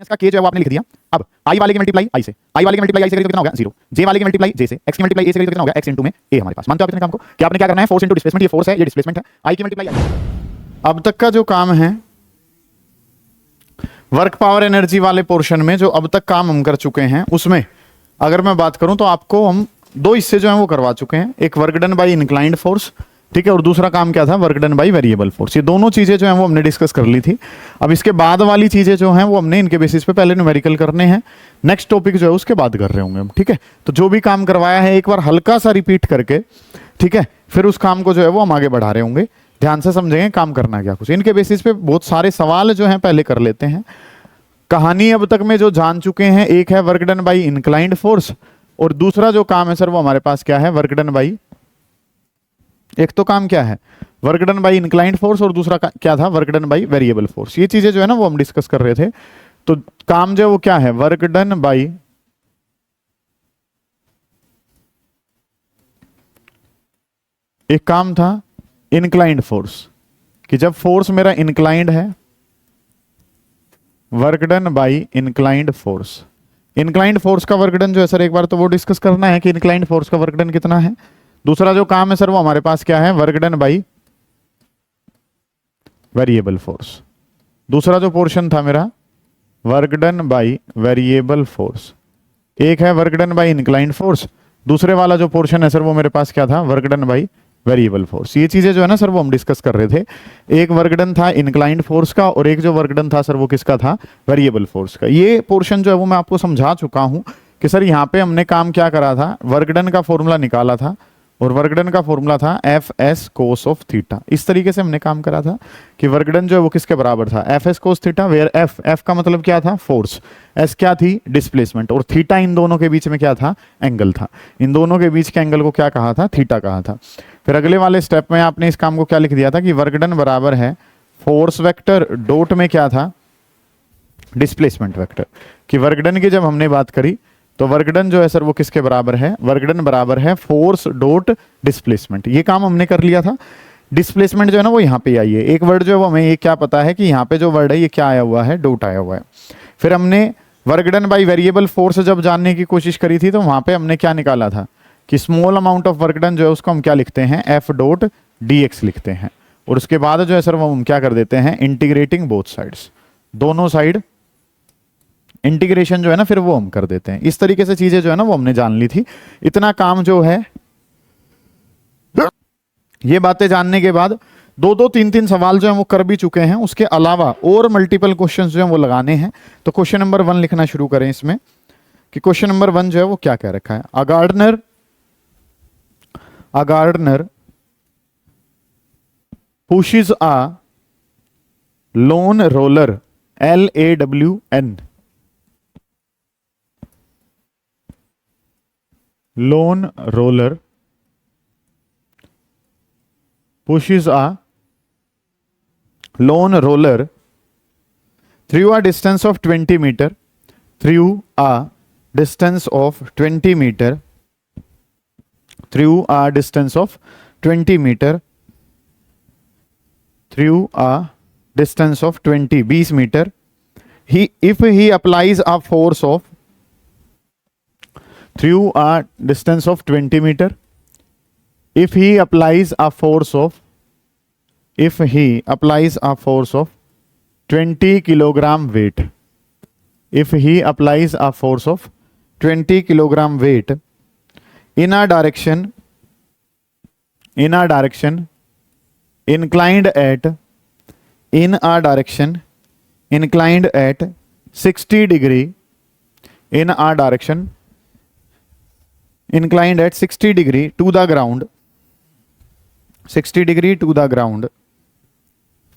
इसका के जो है वो आपने लिख दिया। अब आई वाले की मल्टीप्लाई आई से, आई वाले की मल्टीप्लाई आई से करेंगे तो कितना होगा 0। जे वाले की मल्टीप्लाई जे से, एक्स की मल्टीप्लाई ए से करेंगे तो कितना होगा एक्स इनटू में ए हमारे पास। मानते हो आप इतने काम को कि आपने क्या करना है, फोर्स इनटू डिस्प्लेसमेंट, ये फोर्स है ये डिस्प्लेसमेंट है, आई की मल्टीप्लाई आई। अब तक का जो काम है वर्क पावर एनर्जी वाले पोर्शन में, जो अब तक काम हम कर चुके हैं उसमें अगर मैं बात करूं तो आपको हम दो हिस्से जो हैं वो करवा चुके हैं। एक work done bye inclined force, ठीक है, और दूसरा काम क्या था, work done by variable force. ये दोनों चीजें जो हैं वो हमने डिस्कस कर ली थी। अब इसके बाद वाली चीजें जो हैं वो हमने इनके बेसिस पे पहले न्यूमेरिकल करने हैं, नेक्स्ट टॉपिक जो है उसके बाद कर रहे होंगे हम, ठीक है। तो जो भी काम करवाया है एक बार हल्का सा रिपीट करके, ठीक है, फिर उस काम को जो है वो हम आगे बढ़ा रहे होंगे। ध्यान से समझेंगे काम करना क्या कुछ। इनके बेसिस पे बहुत सारे सवाल जो हैं पहले कर लेते हैं। कहानी अब तक में जो जान चुके हैं, एक है work done bye inclined force और दूसरा जो काम है सर वो हमारे पास क्या है, वर्क डन बाय, एक तो काम क्या है work done bye inclined force और दूसरा क्या था, work done by variable force. ये चीजें जो है ना वो हम डिस्कस कर रहे थे। तो काम जो है वो क्या है, वर्क डन बाय एक काम था इंक्लाइंड फोर्स, कि जब फोर्स मेरा इंक्लाइंड है, work done bye inclined force. Inclined force का वर्क डन जो है सर एक बार तो वो डिस्कस करना है कि इंक्लाइंड फोर्स का वर्क डन कितना है। दूसरा जो काम है सर वो हमारे पास क्या है, work done by variable force. दूसरा जो पोर्शन था मेरा work done by variable force. एक है work done bye inclined force, दूसरे वाला जो पोर्शन है सर वो मेरे पास क्या था, work done by variable force. ये चीजें जो है ना सर वो हम डिस्कस कर रहे थे। एक वर्क डन था इंक्लाइंड फोर्स का और एक जो वर्क डन था सर वो किसका था, वेरिएबल फोर्स का। ये पोर्शन जो है वो मैं आपको समझा चुका हूं कि सर यहाँ पे हमने काम क्या करा था, वर्क डन का फॉर्मूला निकाला था और वर्क डन का फॉर्मूला था F S cos of theta. इस तरीके से हमने काम करा था कि वर्क डन जो है वो किसके बराबर था, F S cos theta, where F का मतलब क्या था, फोर्स, एस क्या थी, डिस्प्लेसमेंट, और थीटा इन दोनों के बीच में क्या था, एंगल था। इन दोनों के बीच के एंगल को क्या कहा था, थीटा कहा था। फिर अगले वाले स्टेप में आपने इस काम को क्या लिख दिया था कि वर्क डन बराबर है फोर्स वेक्टर डॉट में क्या था, डिस्प्लेसमेंट वेक्टर। कि वर्क डन की जब हमने बात करी तो वर्क डन जो है सर वो किसके बराबर है, वर्क डन बराबर है फोर्स डॉट डिस्प्लेसमेंट। ये काम हमने कर लिया था। डिस्प्लेसमेंट जो है ना वो यहाँ पे आई है। एक वर्ड जो है वो हमें ये क्या पता है कि यहाँ पे जो वर्ड है ये क्या आया हुआ है, डॉट आया हुआ है। फिर हमने work done by variable force जब जानने की कोशिश करी थी तो वहां पे हमने क्या निकाला था कि small amount of work done जो है उसको हम क्या लिखते हैं, एफ डॉट डी एक्स लिखते हैं। और उसके बाद जो है सर वो हम क्या कर देते हैं, इंटीग्रेटिंग बोथ साइड्स, दोनों साइड इंटीग्रेशन जो है ना फिर वो हम कर देते हैं। इस तरीके से चीजें जो है ना वो हमने जान ली थी। इतना काम जो है, ये बातें जानने के बाद दो दो तीन तीन सवाल जो है वो कर भी चुके हैं। उसके अलावा और मल्टीपल क्वेश्चंस जो है वो लगाने हैं। तो क्वेश्चन नंबर 1 लिखना शुरू करें इसमें कि क्वेश्चन नंबर 1 जो है वो क्या कह रखा है, a gardener pushes a lawn roller, LAWN, lawn roller pushes a lawn roller through a distance of 20 meter, through a distance of 20 meter, through a distance of 20 meter, through a distance of 20 meter. If he applies a force of through a distance of 20 meter, if he applies a force of 20 kilogram weight, if he applies a force of 20 kilogram weight in a direction inclined at 60 degree, in a direction inclined at 60 degree to the ground, 60 degree to the ground,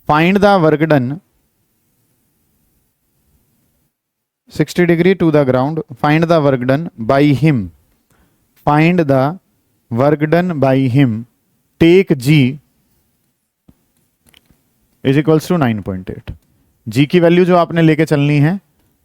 find the work done, 60 degree to the ground, find the work done by him, find the work done by him, take G is equals to 9.8। G की value जो आपने लेके चलनी है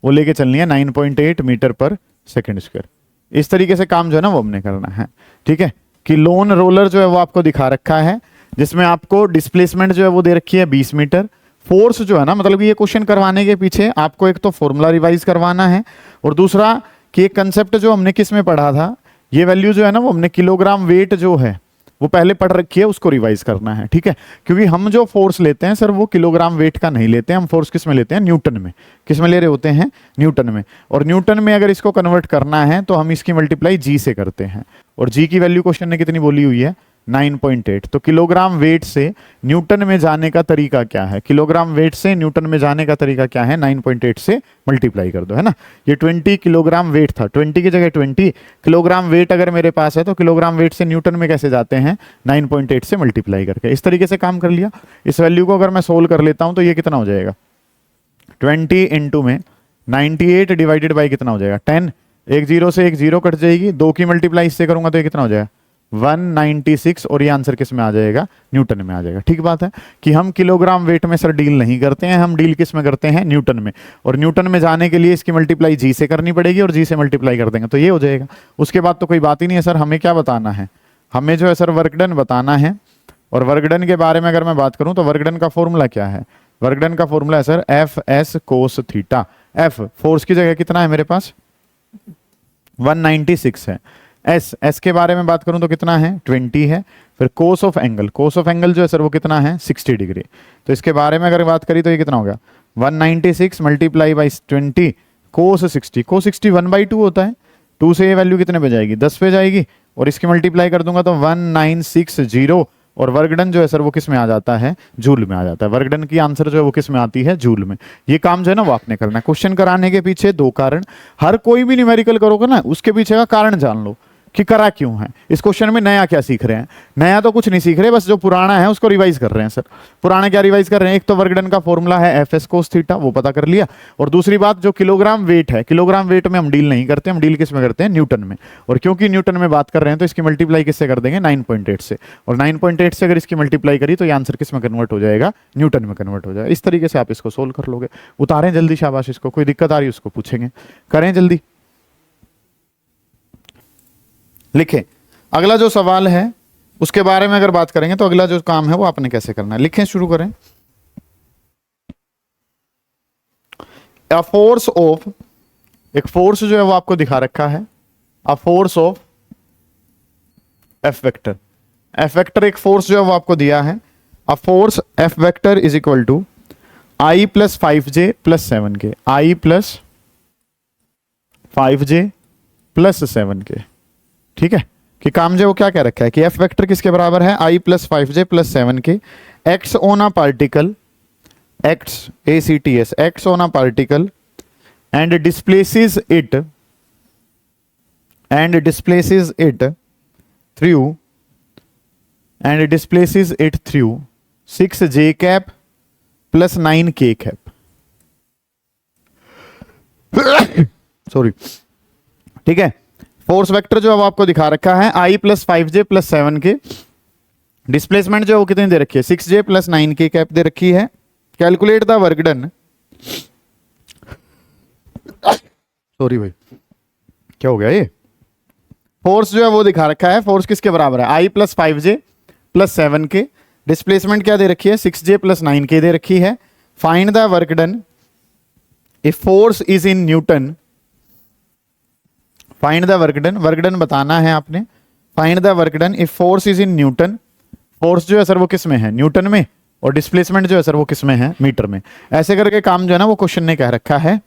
वो लेके चलनी है 9.8 मीटर पर सेकेंड स्क्वायर। इस तरीके से काम जो है ना वो हमने करना है, ठीक है। कि लोन रोलर जो है वो आपको दिखा रखा है जिसमें आपको डिस्प्लेसमेंट जो है वो दे रखी है 20 मीटर फोर्स जो है ना, मतलब कि ये क्वेश्चन करवाने के पीछे आपको एक तो फॉर्मूला रिवाइज करवाना है, और दूसरा कि एक कंसेप्ट जो हमने किस में पढ़ा था, ये वैल्यू जो है ना वो हमने किलोग्राम वेट जो है वो पहले पढ़ रखी है, उसको रिवाइज करना है, ठीक है। क्योंकि हम जो फोर्स लेते हैं सर वो किलोग्राम वेट का नहीं लेते हैं, हम फोर्स किस में लेते हैं, न्यूटन में। किस में ले रहे होते हैं, न्यूटन में। और न्यूटन में अगर इसको कन्वर्ट करना है तो हम इसकी मल्टीप्लाई जी से करते हैं, और जी की वैल्यू क्वेश्चन ने कितनी बोली हुई है, 9.8। तो किलोग्राम वेट से न्यूटन में जाने का तरीका क्या है, किलोग्राम वेट से न्यूटन में जाने का तरीका क्या है, 9.8 से मल्टीप्लाई कर दो, है ना। ये 20 किलोग्राम वेट था, 20 की जगह 20 किलोग्राम वेट अगर मेरे पास है तो किलोग्राम वेट से न्यूटन में कैसे जाते हैं, 9.8 से मल्टीप्लाई करके। इस तरीके से काम कर लिया। इस वैल्यू को अगर मैं सोल्व कर लेता हूं तो ये कितना हो जाएगा, 20 इंटू में 98 डिवाइडेड बाई कितना हो जाएगा, 10। एक जीरो से एक जीरो कट जाएगी, 2 की मल्टीप्लाई इससे करूंगा तो ये कितना हो जाएगा, 196। और ये आंसर किस में आ जाएगा, न्यूटन में आ जाएगा। ठीक बात है कि हम किलोग्राम वेट में सर डील नहीं करते हैं, हम डील किस में करते हैं, न्यूटन में। और न्यूटन में जाने के लिए इसकी मल्टीप्लाई जी से करनी पड़ेगी, और जी से मल्टीप्लाई कर देंगे तो ये हो जाएगा। उसके बाद तो कोई बात ही नहीं है सर। हमें क्या बताना है, हमें जो है सर वर्क डन बताना है। और वर्क डन के बारे में अगर मैं बात करूं तो वर्क डन का फॉर्मूला क्या है, वर्क डन का फॉर्मूला है sir F S cos theta. F force की जगह कितना है मेरे पास, 196 है। एस के बारे में बात करूं तो कितना है, 20 है। फिर cos of angle, cos of angle जो है सर वो कितना है, 60 डिग्री। तो इसके बारे में अगर बात करी तो ये कितना हो गया, 196 मल्टीप्लाई बाई 20 कोस 60। कोस 60 1/2 होता है, 2 से ये वैल्यू कितने पे जाएगी, 10 पे जाएगी। और इसकी मल्टीप्लाई कर दूंगा तो 1960। और वर्क डन जो है सर वो किस में आ जाता है, जूल में आ जाता है। वर्क डन की आंसर जो है वो किस में आती है, जूल में। ये काम जो है ना वो आपने करना है। क्वेश्चन कराने के पीछे 2 कारण, हर कोई भी न्यूमेरिकल करोगे ना उसके पीछे का कारण जान लो कि करा क्यों है। इस क्वेश्चन में नया क्या सीख रहे हैं, नया तो कुछ नहीं सीख रहे, बस जो पुराना है उसको रिवाइज कर रहे हैं सर। पुराना क्या रिवाइज कर रहे हैं, एक तो वर्क डन का फॉर्मूला है एफ एस कोस थीटा, वो पता कर लिया। और दूसरी बात जो किलोग्राम वेट है, किलोग्राम वेट में हम डील नहीं करते, हम डील किस में करते हैं, न्यूटन में। और क्योंकि न्यूटन में बात कर रहे हैं तो इसकी मल्टीप्लाई किससे कर देंगे, 9.8 से। और 9.8 से अगर इसकी मल्टीप्लाई करी तो ये आंसर किस में कन्वर्ट हो जाएगा, न्यूटन में कन्वर्ट हो जाएगा। इस तरीके से आप इसको सोल्व कर लोगे। उतारें जल्दी शाबाश, इसको कोई दिक्कत आ रही है उसको पूछेंगे, करें जल्दी लिखें। अगला जो सवाल है उसके बारे में अगर बात करेंगे तो अगला जो काम है वो आपने कैसे करना है, लिखें, शुरू करें। अ फोर्स ऑफ, एक फोर्स जो है वो आपको दिखा रखा है, a force of F vector. F vector एक फोर्स जो है वो आपको दिया है। A force F vector is equal to i plus 5j plus 7k, i plus 5j plus 7k। ठीक है कि काम जो वो क्या कह रखा है कि एफ वेक्टर किसके बराबर है, I plus 5j plus 7k, X on a particle, X ACTS, X on a particle and displaces it through 6j cap plus 9k cap. Sorry, ठीक है। फोर्स वेक्टर जो है वो आपको दिखा रखा है, I plus 5j plus 7k। Displacement जो है वो कितनी दे रखी है, 6j प्लस 9k कैप दे रखी है। Calculate the work done, sorry भाई क्या हो गया, ये फोर्स जो है वो दिखा रखा है। फोर्स किसके बराबर है, I plus 5j plus 7k। Displacement क्या दे रखी है, 6j प्लस 9k दे रखी है। Find the work done if force is in newton. Find the work done, work done बताना है आपने। Find the work done if force is in newton. Force जो है सर वो किस में है, न्यूटन में। और डिस्प्लेसमेंट जो है सर वो किस में है, मीटर में। ऐसे करके काम जो है ना वो क्वेश्चन ने कह रखा है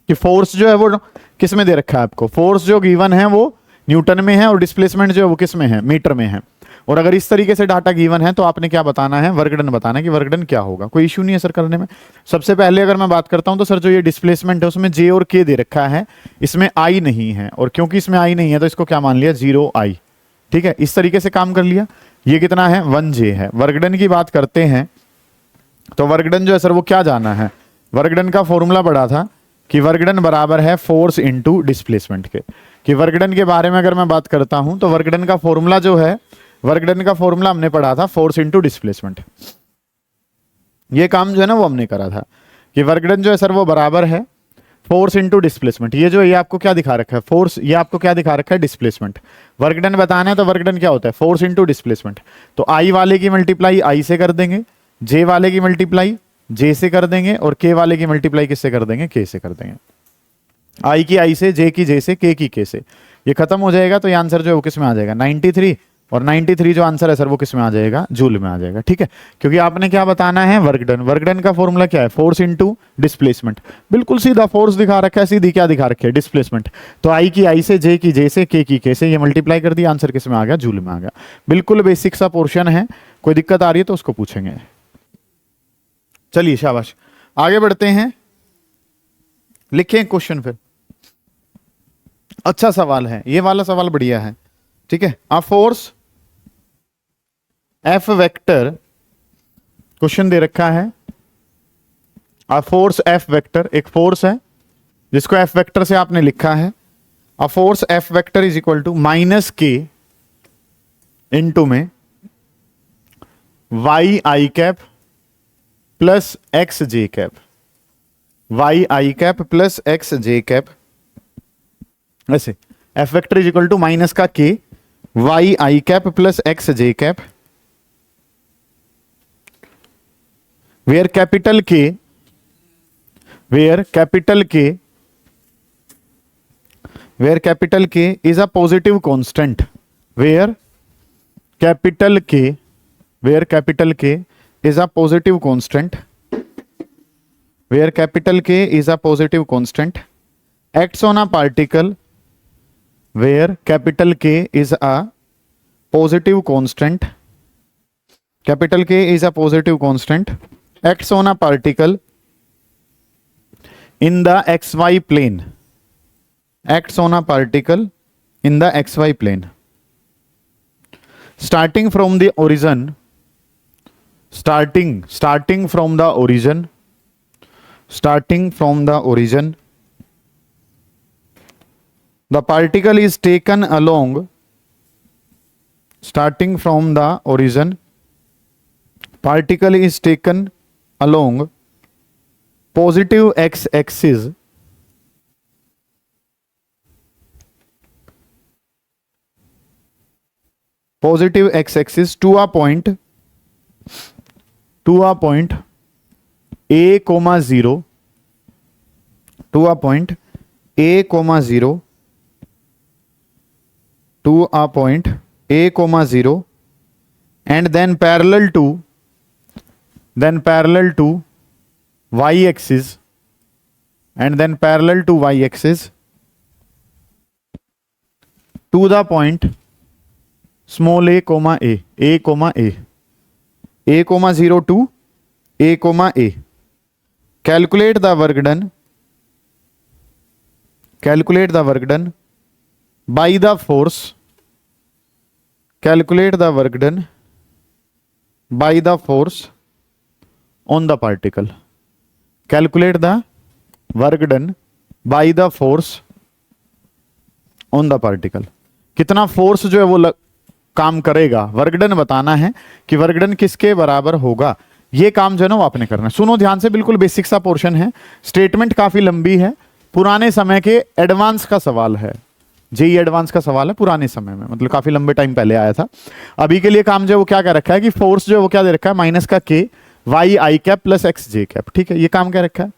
कि फोर्स जो है वो किस में दे रखा है आपको, फोर्स जो गिवन है वो न्यूटन में है और डिस्प्लेसमेंट जो है वो किस में है, मीटर में है। और अगर इस तरीके से डाटा गिवन है तो आपने क्या बताना है, वर्क डन बताना है कि वर्क डन क्या होगा। कोई इशू नहीं है सर करने में। सबसे पहले अगर मैं बात करता हूं तो सर जो ये डिस्प्लेसमेंट है उसमें J और K दे रखा है, इसमें I नहीं है। और क्योंकि इसमें I नहीं है तो इसको क्या मान लिया, 0I। ठीक है, इस तरीके से काम कर लिया। ये कितना है, 1J है। वर्क डन की बात करते हैं तो वर्क डन जो है सर वो क्या जाना है, वर्क डन का फॉर्मूला पढ़ा था कि वर्क डन बराबर है फोर्स इंटू डिस्प्लेसमेंट के। कि वर्क डन के बारे में अगर मैं बात करता हूं तो वर्क डन का फॉर्मूला जो है, वर्क डन का फॉर्मूला हमने पढ़ा था फोर्स इंटू डिस्प्लेसमेंट। ये काम जो है ना वो हमने करा था कि वर्क डन जो है सर वो बराबर है फोर्स इंटू डिस्प्लेसमेंट। ये जो ये आपको क्या दिखा रखा है, फोर्स, ये आपको क्या दिखा रखा है, डिस्प्लेसमेंट। वर्क डन बताना है तो वर्क डन क्या होता है, फोर्स इंटू डिस्प्लेसमेंट। तो आई वाले की मल्टीप्लाई आई से कर देंगे, जे वाले की मल्टीप्लाई जे से कर देंगे और के वाले की मल्टीप्लाई किससे कर देंगे, के से कर देंगे। आई की आई से, जे की जे से, के की के से, ये खत्म हो जाएगा तो ये आंसर जो है वो किस में आ जाएगा 93, और 93 जो आंसर है सर वो किस में आ जाएगा, जूल में आ जाएगा। ठीक है, क्योंकि आपने क्या बताना है, वर्क डन। वर्क डन का फॉर्मूला क्या है, फोर्स इनटू डिस्प्लेसमेंट। बिल्कुल सीधा फोर्स दिखा रखा है, सीधी क्या दिखा रखी है, डिस्प्लेसमेंट। तो आई की आई से, जे की जे से, के की के से, ये मल्टीप्लाई कर दिया, आंसर किस में आ गया, जूल में आ गया। बिल्कुल बेसिक सा पोर्शन है, कोई दिक्कत आ रही है तो उसको पूछेंगे। चलिए शाबाश, आगे बढ़ते हैं, लिखें क्वेश्चन फिर। अच्छा सवाल है ये वाला, सवाल बढ़िया है। ठीक है, a force F vector, question दे रखा है, अ फोर्स एफ वेक्टर, एक फोर्स है जिसको एफ वेक्टर से आपने लिखा है, a force F vector is equal to minus K into में Y I cap plus X J cap, Y I cap plus X J cap. ऐसे F vector is equal to minus का K, Y I cap plus X J cap, where capital K, where capital K, where capital K is a positive constant, where capital K, where capital K is a positive constant, where capital K is a positive constant, acts on a particle, where capital K is a positive constant, capital K is a positive constant, acts on a particle in the xy plane, acts on a particle in the xy plane, starting from the origin, starting from the origin, starting from the origin, the particle is taken along, starting from the origin, particle is taken along positive x axis, positive x axis to a point, to a point a comma 0, to a point a comma 0, to a point a comma 0, and then parallel to y axis, and then parallel to y axis to the point small a comma a comma a comma 0 to a comma a. Calculate the work done, calculate the work done by the force, calculate the work done by the force on the particle, calculate the work done by the force on the particle। कितना force जो है वो काम करेगा, work done बताना है कि work done किसके बराबर होगा, ये काम जो है ना वो आपने करना है। सुनो ध्यान से, बिल्कुल बेसिक सा पोर्शन है, स्टेटमेंट काफी लंबी है, पुराने समय के एडवांस का सवाल है, जेई एडवांस का सवाल है, पुराने समय में मतलब काफी लंबे टाइम पहले आया था। अभी के लिए काम जो है वो क्या कह रखा है कि फोर्स जो है वो क्या दे रखा है, माइनस का K Y I cap plus X J cap. ठीक है, ये काम क्या रखा है।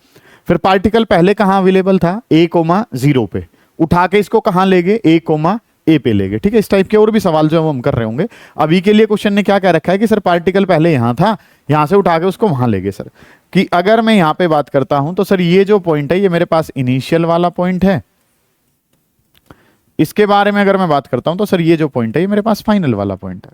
फिर पार्टिकल पहले कहां अवेलेबल था, a कोमा 0 पे, उठा के इसको कहां ले गए, a कोमा ए पे ले गए। ठीक है, इस टाइप के और भी सवाल जो है वो हम कर रहे होंगे। अभी के लिए क्वेश्चन ने क्या कह रखा है कि सर पार्टिकल पहले यहां था, यहां से उठा के उसको वहां ले गए। सर कि अगर मैं यहां पे बात करता हूं तो सर ये जो पॉइंट है ये मेरे पास इनिशियल वाला पॉइंट है, इसके बारे में अगर मैं बात करता हूं तो सर ये जो पॉइंट है ये मेरे पास फाइनल वाला पॉइंट है।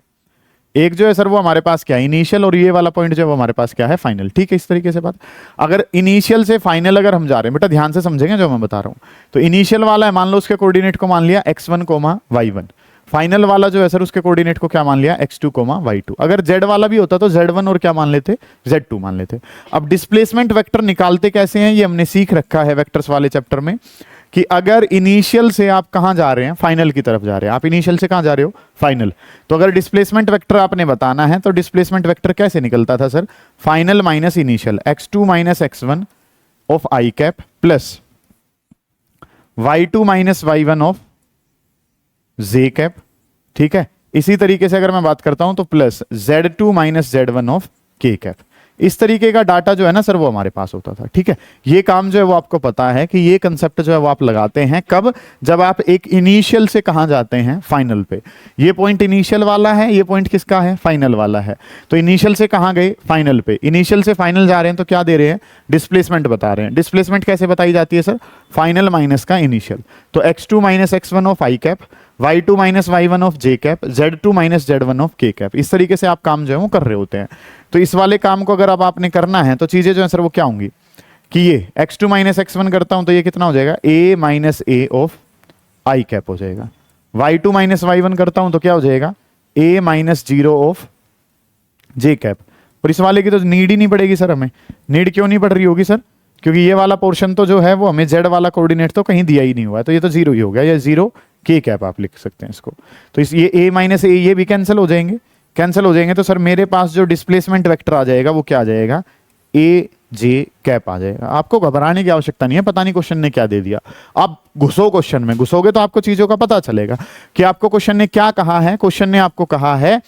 एक जो है सर वो हमारे पास क्या है, इनिशियल, और ये वाला पॉइंट जो है वो हमारे पास क्या है, फाइनल। ठीक है, इस तरीके से बात। अगर इनिशियल से फाइनल अगर हम जा रहे हैं, बेटा ध्यान से समझेंगे जो मैं बता रहा हूं। तो इनिशियल वाला है, मान लो उसके कोऑर्डिनेट को मान लिया x1 कोमा y1, फाइनल वाला जो है सर उसके कोऑर्डिनेट को क्या मान लिया, x2 कोमा y2। अगर z वाला भी होता तो z1 और क्या मान लेते, z2 मान लेते। अब डिस्प्लेसमेंट वेक्टर निकालते कैसे हैं ये हमने सीख रखा है वेक्टर्स वाले चैप्टर में, कि अगर इनिशियल से आप कहां जा रहे हैं, फाइनल की तरफ जा रहे हैं। आप इनिशियल से कहां जा रहे हो, फाइनल। तो अगर डिस्प्लेसमेंट वेक्टर आपने बताना है तो डिस्प्लेसमेंट वेक्टर कैसे निकलता था sir, final minus initial, x2 minus x1 of I cap plus y2 minus y1 of J cap. ठीक है, इसी तरीके से अगर मैं बात करता हूं तो plus z2 minus z1 of के कैप। इस तरीके का डाटा जो है ना सर वो हमारे पास होता था। ठीक है, ये काम जो है वो आपको पता है कि ये कंसेप्ट जो है वो आप लगाते हैं कब, जब आप एक इनिशियल से कहां जाते हैं, फाइनल पे। ये पॉइंट इनिशियल वाला है, ये पॉइंट किसका है, फाइनल वाला है। तो इनिशियल से कहां गए, फाइनल पे। इनिशियल से फाइनल जा रहे हैं तो क्या दे रहे हैं, डिस्प्लेसमेंट बता रहे हैं। डिस्प्लेसमेंट कैसे बताई जाती है सर, फाइनल माइनस का इनिशियल। तो x2 minus x1 of I cap, y2 minus y1 of J cap, z2 minus z1 of के कैप। इस तरीके से आप काम जो है वो कर रहे होते हैं। तो इस वाले काम को अगर अब आपने करना है तो चीजें जो है सर वो क्या होंगी कि ये x2 माइनस x1 करता हूं तो ये कितना हो जाएगा, a minus a of I cap हो जाएगा। y2 माइनस y1 करता हूं तो क्या हो जाएगा, a minus 0 of J cap. और इस वाले की तो नीड ही नहीं पड़ेगी सर, हमें नीड क्यों नहीं पड़ रही होगी सर, क्योंकि ये वाला पोर्शन तो जो है वो हमें z वाला कोऑर्डिनेट तो कहीं दिया ही नहीं हुआ है, तो ये तो 0 ही हो गया, या 0 के कैप आप लिख सकते हैं इसको। तो इस ये a माइनस a ये भी कैंसिल हो जाएंगे, कैंसिल हो जाएंगे। तो सर मेरे पास जो डिस्प्लेसमेंट वेक्टर आ जाएगा वो क्या आ जाएगा, ए जे कैप आ जाएगा। आपको घबराने की आवश्यकता नहीं है, पता नहीं क्वेश्चन ने क्या दे दिया। आप घुसो क्वेश्चन में, घुसोगे तो आपको चीजों का पता चलेगा कि आपको क्वेश्चन ने क्या कहा है। क्वेश्चन ने आपको कहा है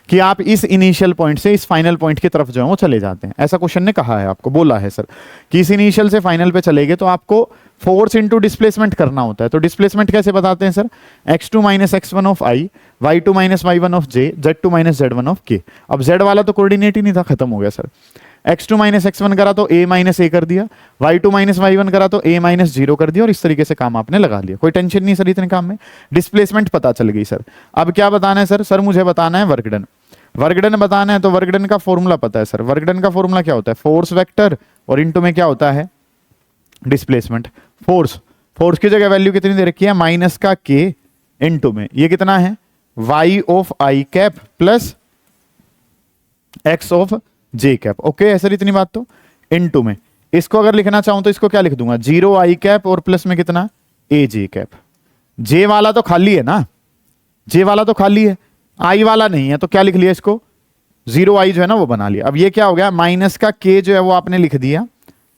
कि आप इस इनिशियल पॉइंट से इस फाइनल पॉइंट की तरफ जो है वो चले जाते हैं, ऐसा क्वेश्चन ने कहा है, आपको बोला है सर कि इस इनिशियल से फाइनल पे चलेंगे तो आपको फोर्स इंटू डिस्प्लेसमेंट करना होता है। तो डिस्प्लेसमेंट कैसे बताते हैं sir, x2 minus x1 of I, y2 minus y1 of J, z2 minus z1 of के। अब z वाला तो कोऑर्डिनेट ही नहीं था, खत्म हो गया सर। x2 माइनस x1 करा तो a माइनस a कर दिया, y2 माइनस y1 करा तो a माइनस 0 कर दिया, और इस तरीके से काम आपने लगा लिया। कोई टेंशन नहीं सर इतने काम में, डिस्प्लेसमेंट पता चल गई सर। अब क्या बताना है सर, सर मुझे बताना है वर्क डन। वर्क डन बताना है तो वर्क डन का फॉर्मूला पता है सर। वर्क डन का फॉर्मूला क्या होता है, फोर्स वेक्टर और इनटू में क्या होता है, डिस्प्लेसमेंट। फोर्स, फोर्स की जगह वैल्यू कितनी दे रखी है, माइनस का के, इनटू में ये कितना है, y of I cap plus x of J cap. Okay है सर इतनी बात। तो इनटू में इसको अगर लिखना चाहूं तो इसको क्या लिख दूंगा, 0 आई कैप और प्लस में कितना, ए जे कैप। जे वाला तो खाली है ना, जे वाला तो खाली है, आई वाला नहीं है, तो क्या लिख लिया इसको, 0 आई जो है ना वो बना लिया। अब ये क्या हो गया, माइनस का के जो है वो आपने लिख दिया।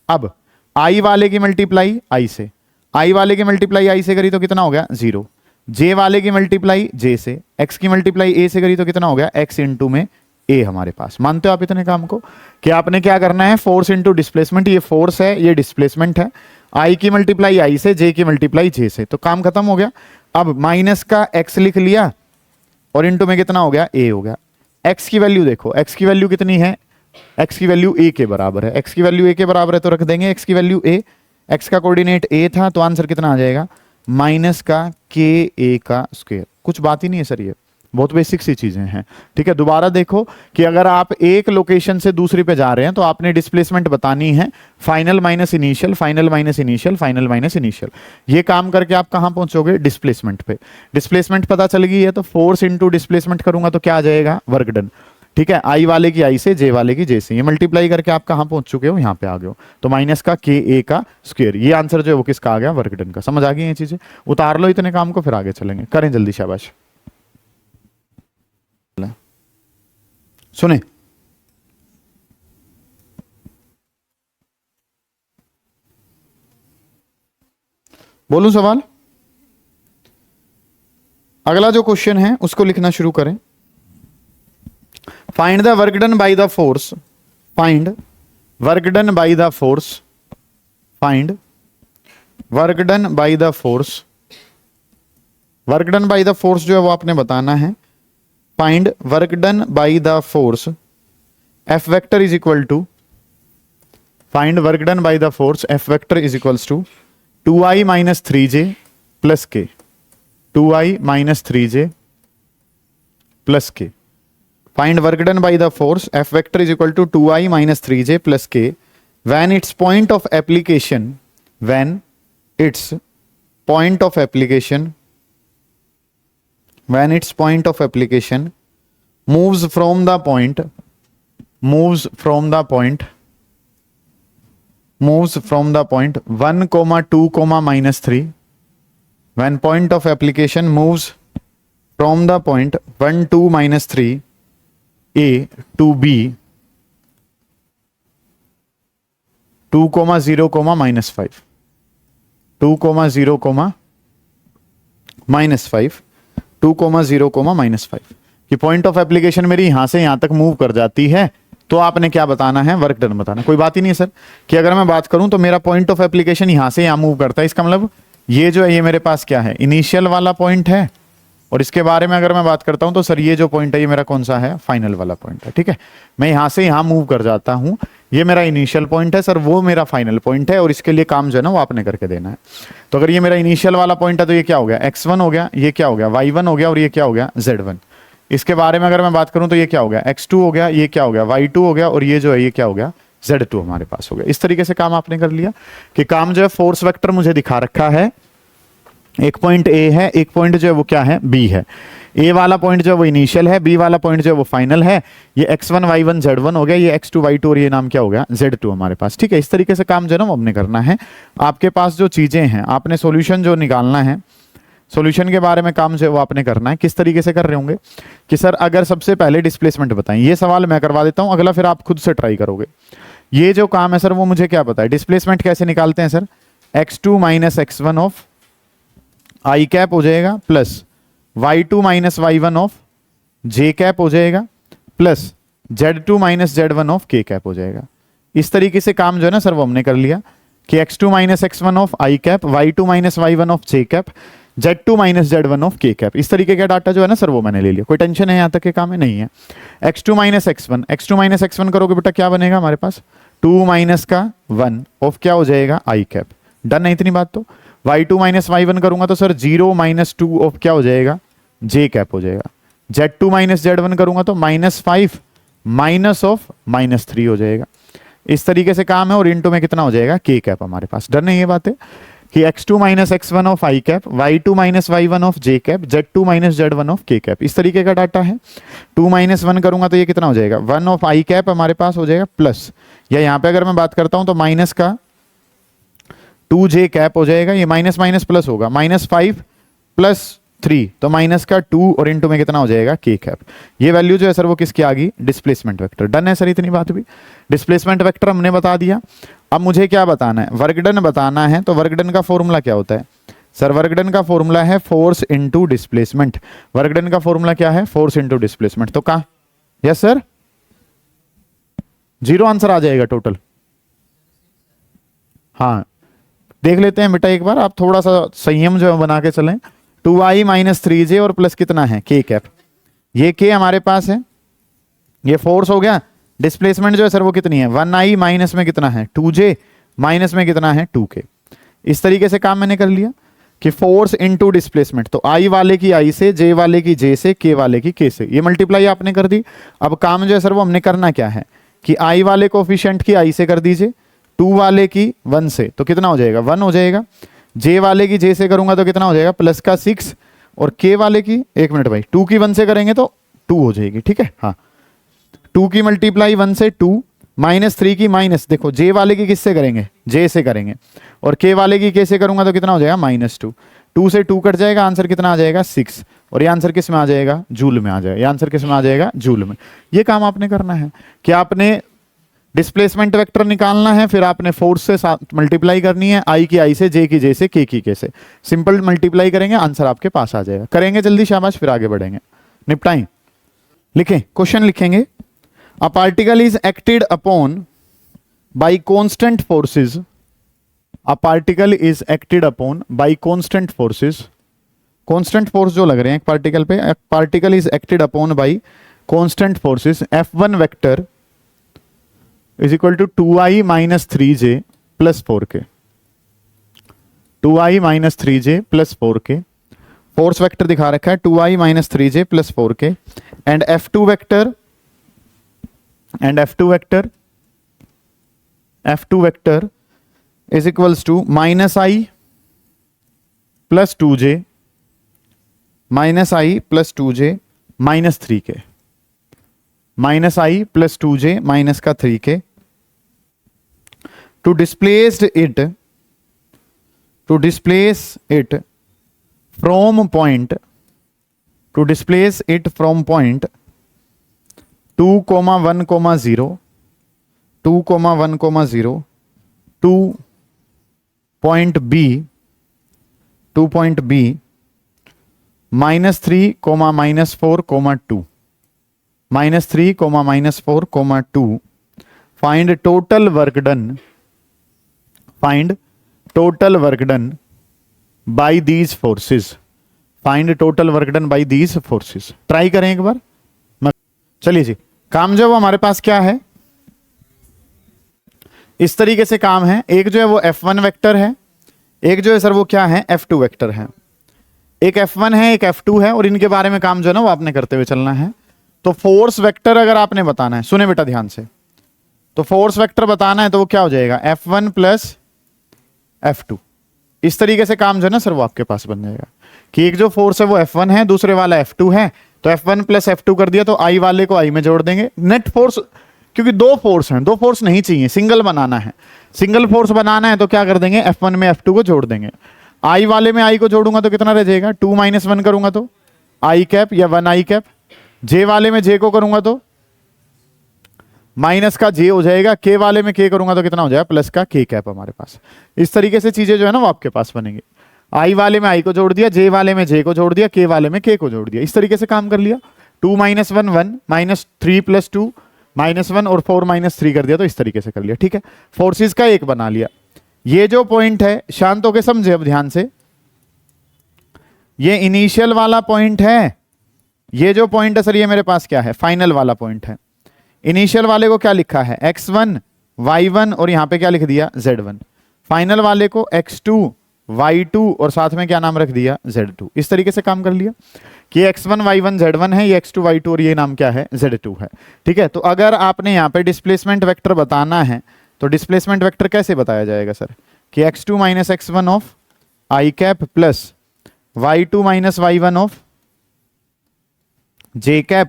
अब आई वाले की मल्टीप्लाई आई से, आई वाले की मल्टीप्लाई आई से करी तो कितना हो गया 0। जे वाले की मल्टीप्लाई जे से, एक्स की मल्टीप्लाई ए से करी तो कितना हो गया, एक्स इंटू में ए हमारे पास। मानते हो आप इतने काम को कि आपने क्या करना है, फोर्स इंटू डिस्प्लेसमेंट, ये फोर्स है ये डिस्प्लेसमेंट है, आई की मल्टीप्लाई आई से, जे की मल्टीप्लाई जे से, तो काम खत्म हो गया। अब माइनस का एक्स लिख लिया और इंटू में कितना हो गया, ए हो गया। एक्स की वैल्यू देखो, एक्स की वैल्यू कितनी है, एक्स की वैल्यू ए के बराबर है, एक्स की वैल्यू ए के बराबर है तो रख देंगे एक्स की वैल्यू ए। एक्स का कोऑर्डिनेट ए था तो आंसर कितना आ जाएगा, माइनस का के ए का स्क्वायर। कुछ बात ही नहीं है सर, ये बहुत बेसिक सी चीजें हैं। ठीक है, दोबारा देखो कि अगर आप एक लोकेशन से दूसरी पे जा रहे हैं तो आपने डिस्प्लेसमेंट बतानी है, final minus initial, final minus initial, final minus initial. ये काम करके आप कहां पहुंचोगे, डिस्प्लेसमेंट पे। डिस्प्लेसमेंट पता चल गई है तो फोर्स इंटू डिस्प्लेसमेंट करूंगा तो क्या आ जाएगा, वर्क डन। ठीक है, आई वाले की आई से, जे वाले की जे से, ये मल्टीप्लाई करके आप कहां पहुंच चुके हो, यहां पे आ गए हो। तो माइनस का के ए का स्क्वायर, ये आंसर जो है वो किसका आ गया, वर्क डन का। समझ आ गई ये चीजें, उतार लो इतने काम को, फिर आगे चलेंगे। करें जल्दी, शाबाश। सुने, बोलूं सवाल। अगला जो क्वेश्चन है उसको लिखना शुरू करें। Find the work done by the force, find work done by the force, find work done by the force. Work done by the force जो है वो आपने बताना है। Find work done by the force, F vector is equal to, find work done by the force, F vector is equals to 2i minus 3j plus k, 2i minus 3j plus k. Find work done by the force, F vector is equal to 2i minus 3j plus K when its point of application, when its point of application, when its point of application moves from the point, moves from the point, moves from the point 1 comma 2 comma minus 3, when point of application moves from the point 1 2 minus 3 a to b 2 comma 0 comma minus 5, 2 comma 0 comma minus 5, 2 0 minus 5 कि point of application मेरी यहां से यहां तक move कर जाती है तो आपने क्या बताना है, वर्क डन बताना। कोई बात ही नहीं है सर कि अगर मैं बात करूं तो मेरा पॉइंट ऑफ एप्लीकेशन यहां से यहां मूव करता है, इसका मतलब ये जो है ये मेरे पास क्या है, इनिशियल वाला पॉइंट है, और इसके बारे में अगर मैं बात करता हूं तो सर ये जो पॉइंट है ये मेरा कौन सा है, फाइनल वाला पॉइंट है। ठीक है, मैं यहां से यहां मूव कर जाता हूं, ये मेरा इनिशियल पॉइंट है सर, वो मेरा फाइनल पॉइंट है, और इसके लिए काम जो है ना वो आपने करके देना है। तो अगर ये मेरा इनिशियल वाला पॉइंट है तो ये क्या हो गया, x1 हो गया, ये क्या हो गया, y1 हो गया, और ये क्या हो गया, z1। इसके बारे में अगर मैं बात करूं तो ये क्या हो गया, x2 हो गया, ये क्या हो गया, y2 हो गया, और ये जो है ये क्या हो गया, z2 हमारे पास हो गया। इस तरीके से काम आपने कर लिया कि काम जो है फोर्स वेक्टर मुझे दिखा रखा है, एक पॉइंट ए है, एक पॉइंट जो है वो क्या है, बी है। ए वाला पॉइंट जो है वो इनिशियल है, बी वाला पॉइंट जो है वो फाइनल है। ये x1 y1 z1 हो गया, ये x2 y2 और ये नाम क्या हो गया, z2 हमारे पास। ठीक है, इस तरीके से काम जो है ना वो हमने करना है। आपके पास जो चीजें हैं, आपने सॉल्यूशन जो निकालना है, सॉल्यूशन के बारे में काम जो है वो आपने करना है। किस तरीके से कर रहे होंगे कि सर अगर सबसे पहले डिस्प्लेसमेंट बताएं, ये सवाल मैं करवा देता हूं, अगला फिर आप खुद से ट्राई करोगे। ये जो काम है सर वो मुझे क्या पता है, डिस्प्लेसमेंट कैसे निकालते हैं sir, x2 minus x1 of I cap हो जाएगा, plus y2 minus y1 of J cap हो जाएगा, plus z2 minus z1 of के कैप हो जाएगा। इस तरीके से काम जो है ना सर वो हमने कर लिया कि x2 minus x1 of I cap, y2 minus y1 of J cap, z2 minus z1 of के कैप। इस तरीके का डाटा जो है ना सर वो मैंने ले लिया। कोई टेंशन है यहाँ तक के काम में नहीं है। x2 minus x1, x2 minus x1 करोगे बेटा क्या बनेगा हमारे पास, 2 माइनस का 1 ऑफ क्या हो जाएगा, आई कैप। डन है इतनी बात। तो y2 माइनस y1 करूंगा तो सर 0 माइनस 2 ऑफ क्या हो जाएगा, जे कैप हो जाएगा। z2 माइनस z1 करूंगा तो -5 माइनस ऑफ -3 हो जाएगा। इस तरीके से काम है, और इनटू में कितना हो जाएगा, के कैप हमारे पास। डन है ये बात है कि x2 minus x1 of I cap, y2 minus y1 of J cap, z2 minus z1 of के कैप। इस तरीके का डाटा है। 2 माइनस 1 करूंगा तो ये कितना हो जाएगा, 1 ऑफ आई कैप हमारे पास हो जाएगा, प्लस या यहाँ पे अगर मैं बात करता हूं तो माइनस का 2 जे कैप हो जाएगा, ये माइनस माइनस प्लस होगा, -5 प्लस 3 तो माइनस का 2 और इनटू में कितना हो जाएगा, के कैप। ये वैल्यू जो है सर वो किसकी आ गई, डिस्प्लेसमेंट वेक्टर। डन है सर इतनी बात भी। डिस्प्लेसमेंट वेक्टर हमने बता दिया। अब मुझे क्या बताना है, वर्क डन बताना है। तो वर्क डन का फॉर्मूला क्या होता है सर, वर्क डन का फॉर्मूला है force into displacement. Work done का फॉर्मूला क्या है, फोर्स इनटू डिस्प्लेसमेंट। तो कहा, यस सर, 0 आंसर आ जाएगा टोटल। हाँ देख लेते हैं बेटा एक बार, आप थोड़ा सा संयम जो है बना के चलें। 2i माइनस 3j और प्लस कितना है, के कैप। ये के हमारे पास है, ये फोर्स हो गया। डिस्प्लेसमेंट जो है सर वो कितनी है, 1i माइनस में कितना है, 2j माइनस में कितना है, 2k। इस तरीके से काम मैंने कर लिया कि फोर्स इनटू डिस्प्लेसमेंट। तो i वाले की i से, j वाले की j से, k वाले की k से, ये मल्टीप्लाई आपने कर दी। अब काम जो है सर वो हमने करना क्या है कि i वाले कोफिशिएंट की i से कर दीजिए, 2 वाले की 1 से, तो कितना हो जाएगा, 1 हो जाएगा। j वाले की j से करूंगा तो कितना हो जाएगा, प्लस का 6, और k वाले की, एक मिनट भाई, 2 की 1 से करेंगे तो 2 हो जाएगी। ठीक है, हाँ 2 की मल्टीप्लाई 1 से 2, -3 की माइनस, देखो j वाले की किससे करेंगे, j से करेंगे, और k वाले की k से करूंगा तो कितना हो जाएगा, -2। 2 से 2 कट जाएगा, आंसर कितना आ जाएगा, 6। और ये आंसर किस में आ जाएगा, जूल में आ जाएगा। ये आंसर किस में आ जाएगा, जूल में। ये काम आपने करना है कि आपने डिस्प्लेसमेंट वेक्टर निकालना है, फिर आपने फोर्स से साथ मल्टीप्लाई करनी है, i की i से, j की j से, k की k से। सिंपल मल्टीप्लाई करेंगे, आंसर आपके पास आ जाएगा। करेंगे जल्दी, शाबाश, फिर आगे बढ़ेंगे। निपटाएं, लिखें, क्वेश्चन लिखेंगे। A particle is acted upon by constant forces. A particle is acted upon by constant forces. Constant force जो लग रहे हैं एक पार्टिकल पे, particle is acted upon by constant forces. F1 vector is equal to 2i minus 3j plus 4k। 2i minus 3j plus 4k force vector दिखा रखा है, 2i minus 3j plus 4k। And F2 vector, F2 vector is equals to -i plus 2j, -i plus 2j minus 3k, -i plus 2j minus का 3k। to displace it from point, to displace it from point 2, 1, 0, 2, 1, 0 to point B, -3, -4, 2, -3, -4, -2, find total work done, find total work done bye these forces, find total work done bye these forces. Try करें एक बार। चलिए जी, काम जो है वो हमारे पास क्या है, इस तरीके से काम है। एक जो है वो F1 वेक्टर है, एक जो है सर वो क्या है, F2 वेक्टर है। एक F1 है, एक F2 है, और इनके बारे में काम जो है ना वो आपने करते हुए चलना है। तो फोर्स वेक्टर अगर आपने बताना है, सुने बेटा ध्यान से, तो फोर्स वेक्टर बताना है तो वो क्या हो जाएगा, F1 प्लस F2। इस तरीके से काम जो है ना सर वो आपके पास बन जाएगा कि एक जो फोर्स है वो F1 है, दूसरे वाला F2 है, तो F1 प्लस F2 कर दिया तो I वाले को I में जोड़ देंगे। नेट फोर्स, क्योंकि दो फोर्स हैं, दो फोर्स नहीं चाहिए, सिंगल बनाना है, सिंगल फोर्स बनाना है तो क्या कर देंगे, F1 में F2 को जोड़ देंगे। I वाले में I को जोड़ूंगा तो कितना रह जाएगा, 2 - 1 करूंगा तो I कैप या 1 I कैप। J वाले में J को करूंगा तो माइनस का J हो जाएगा, K वाले में K करूंगा तो कितना हो जाएगा, प्लस का K कैप हमारे पास। इस तरीके से चीजें जो है ना वो आपके पास बनेंगी। I वाले में I को जोड़ दिया, J वाले में J को जोड़ दिया, K वाले में K को जोड़ दिया, इस तरीके से काम कर लिया। 2 - 1 1, -3 + 2 -1 और 4 - 3 कर दिया, तो इस तरीके से कर लिया। ठीक है, फोर्सेस का एक बना लिया। ये जो पॉइंट है, शांत होकर समझे अब ध्यान से, ये इनिशियल वाला पॉइंट है, ये जो पॉइंट है सर ये मेरे पास क्या है, फाइनल वाला पॉइंट है। इनिशियल वाले को क्या लिखा है, x1 y1 और यहां पे क्या लिख दिया, z1। फाइनल वाले को x2 y2 और साथ में क्या नाम रख दिया, z2। इस तरीके से काम कर लिया कि x1 y1 z1 है, ये x2 y2 और ये नाम क्या है, z2 है। ठीक है, तो अगर आपने यहां पे डिस्प्लेसमेंट वेक्टर बताना है तो डिस्प्लेसमेंट वेक्टर कैसे बताया जाएगा सर, कि x2 - x1 of i cap plus y2 - y1 of j cap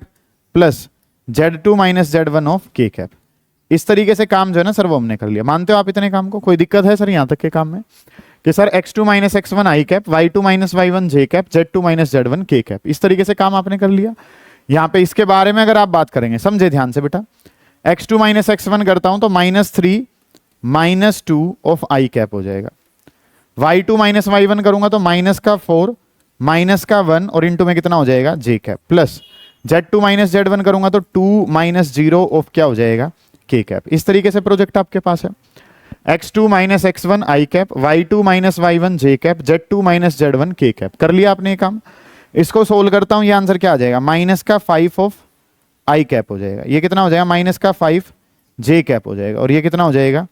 plus Z2 - Z1 of K cap. इस तरीके से काम जो है ना सर वो हमने कर लिया। मानते हो आप इतने काम को, कोई दिक्कत है सर यहां तक के काम में, कि sir x2 - x1 i cap, y2 - y1 j cap, Z2 - Z1 K cap. इस तरीके से काम आपने कर लिया। यहां पे इसके बारे में अगर आप बात करेंगे, समझे ध्यान से बेटा, x2 - x1 करता हूं तो -3 - 2 ऑफ i कैप हो जाएगा। y2 - y1 करूंगा तो -4 -1 और इंटू में कितना हो जाएगा, j cap, plus Z2 - Z1 करूंगा तो 2 - 0 ऑफ क्या हो जाएगा, K कैप। इस तरीके से प्रोजेक्ट आपके पास है। x2 - x1 i cap, y2 - y1 j cap, Z2 - Z1 K cap. कर लिया आपने ये काम। इसको सोल्व करता हूं, ये आंसर क्या आ जाएगा, -5 ऑफ i कैप हो जाएगा। ये कितना हो जाएगा, -5 j कैप हो जाएगा, और ये कितना हो जाएगा,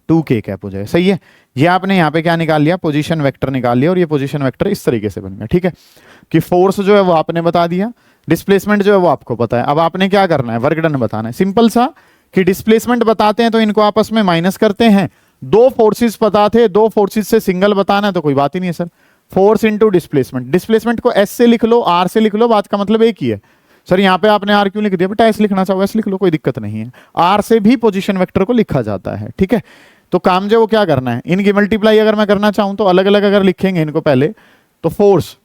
2K कैप हो जाएगा। सही है, ये आपने यहाँ पे क्या निकाल लिया, पोजीशन वेक्टर निकाल लिया, और ये पोजीशन वेक्टर इस तरीके से बन गया। ठीक है, कि फोर्स जो है वो आपने बता दिया, डिस्प्लेसमेंट जो है वो आपको पता है। अब आपने क्या करना है, वर्क डन बताना है। सिंपल सा, कि डिस्प्लेसमेंट बताते हैं तो इनको आपस में माइनस करते हैं। दो फोर्सेस पता थे, दो फोर्सेस से सिंगल बताना है तो कोई बात ही नहीं है sir. Force into displacement, displacement को S से लिख लो, R से लिख लो, बात का मतलब एक ही है। सर यहाँ पे आपने R क्यों लिख दिया, बेटा S लिखना चाहो S लिख लो, कोई दिक्कत नहीं है। R से भी पोजीशन वेक्टर को लिखा जाता है। ठीक है, तो काम जो वो क्या करना है, इनकी मल्टीप्लाई अगर मैं करना चाहूं तो अलग अलग अगर लिखेंगे इनको पहले, तो फोर्स,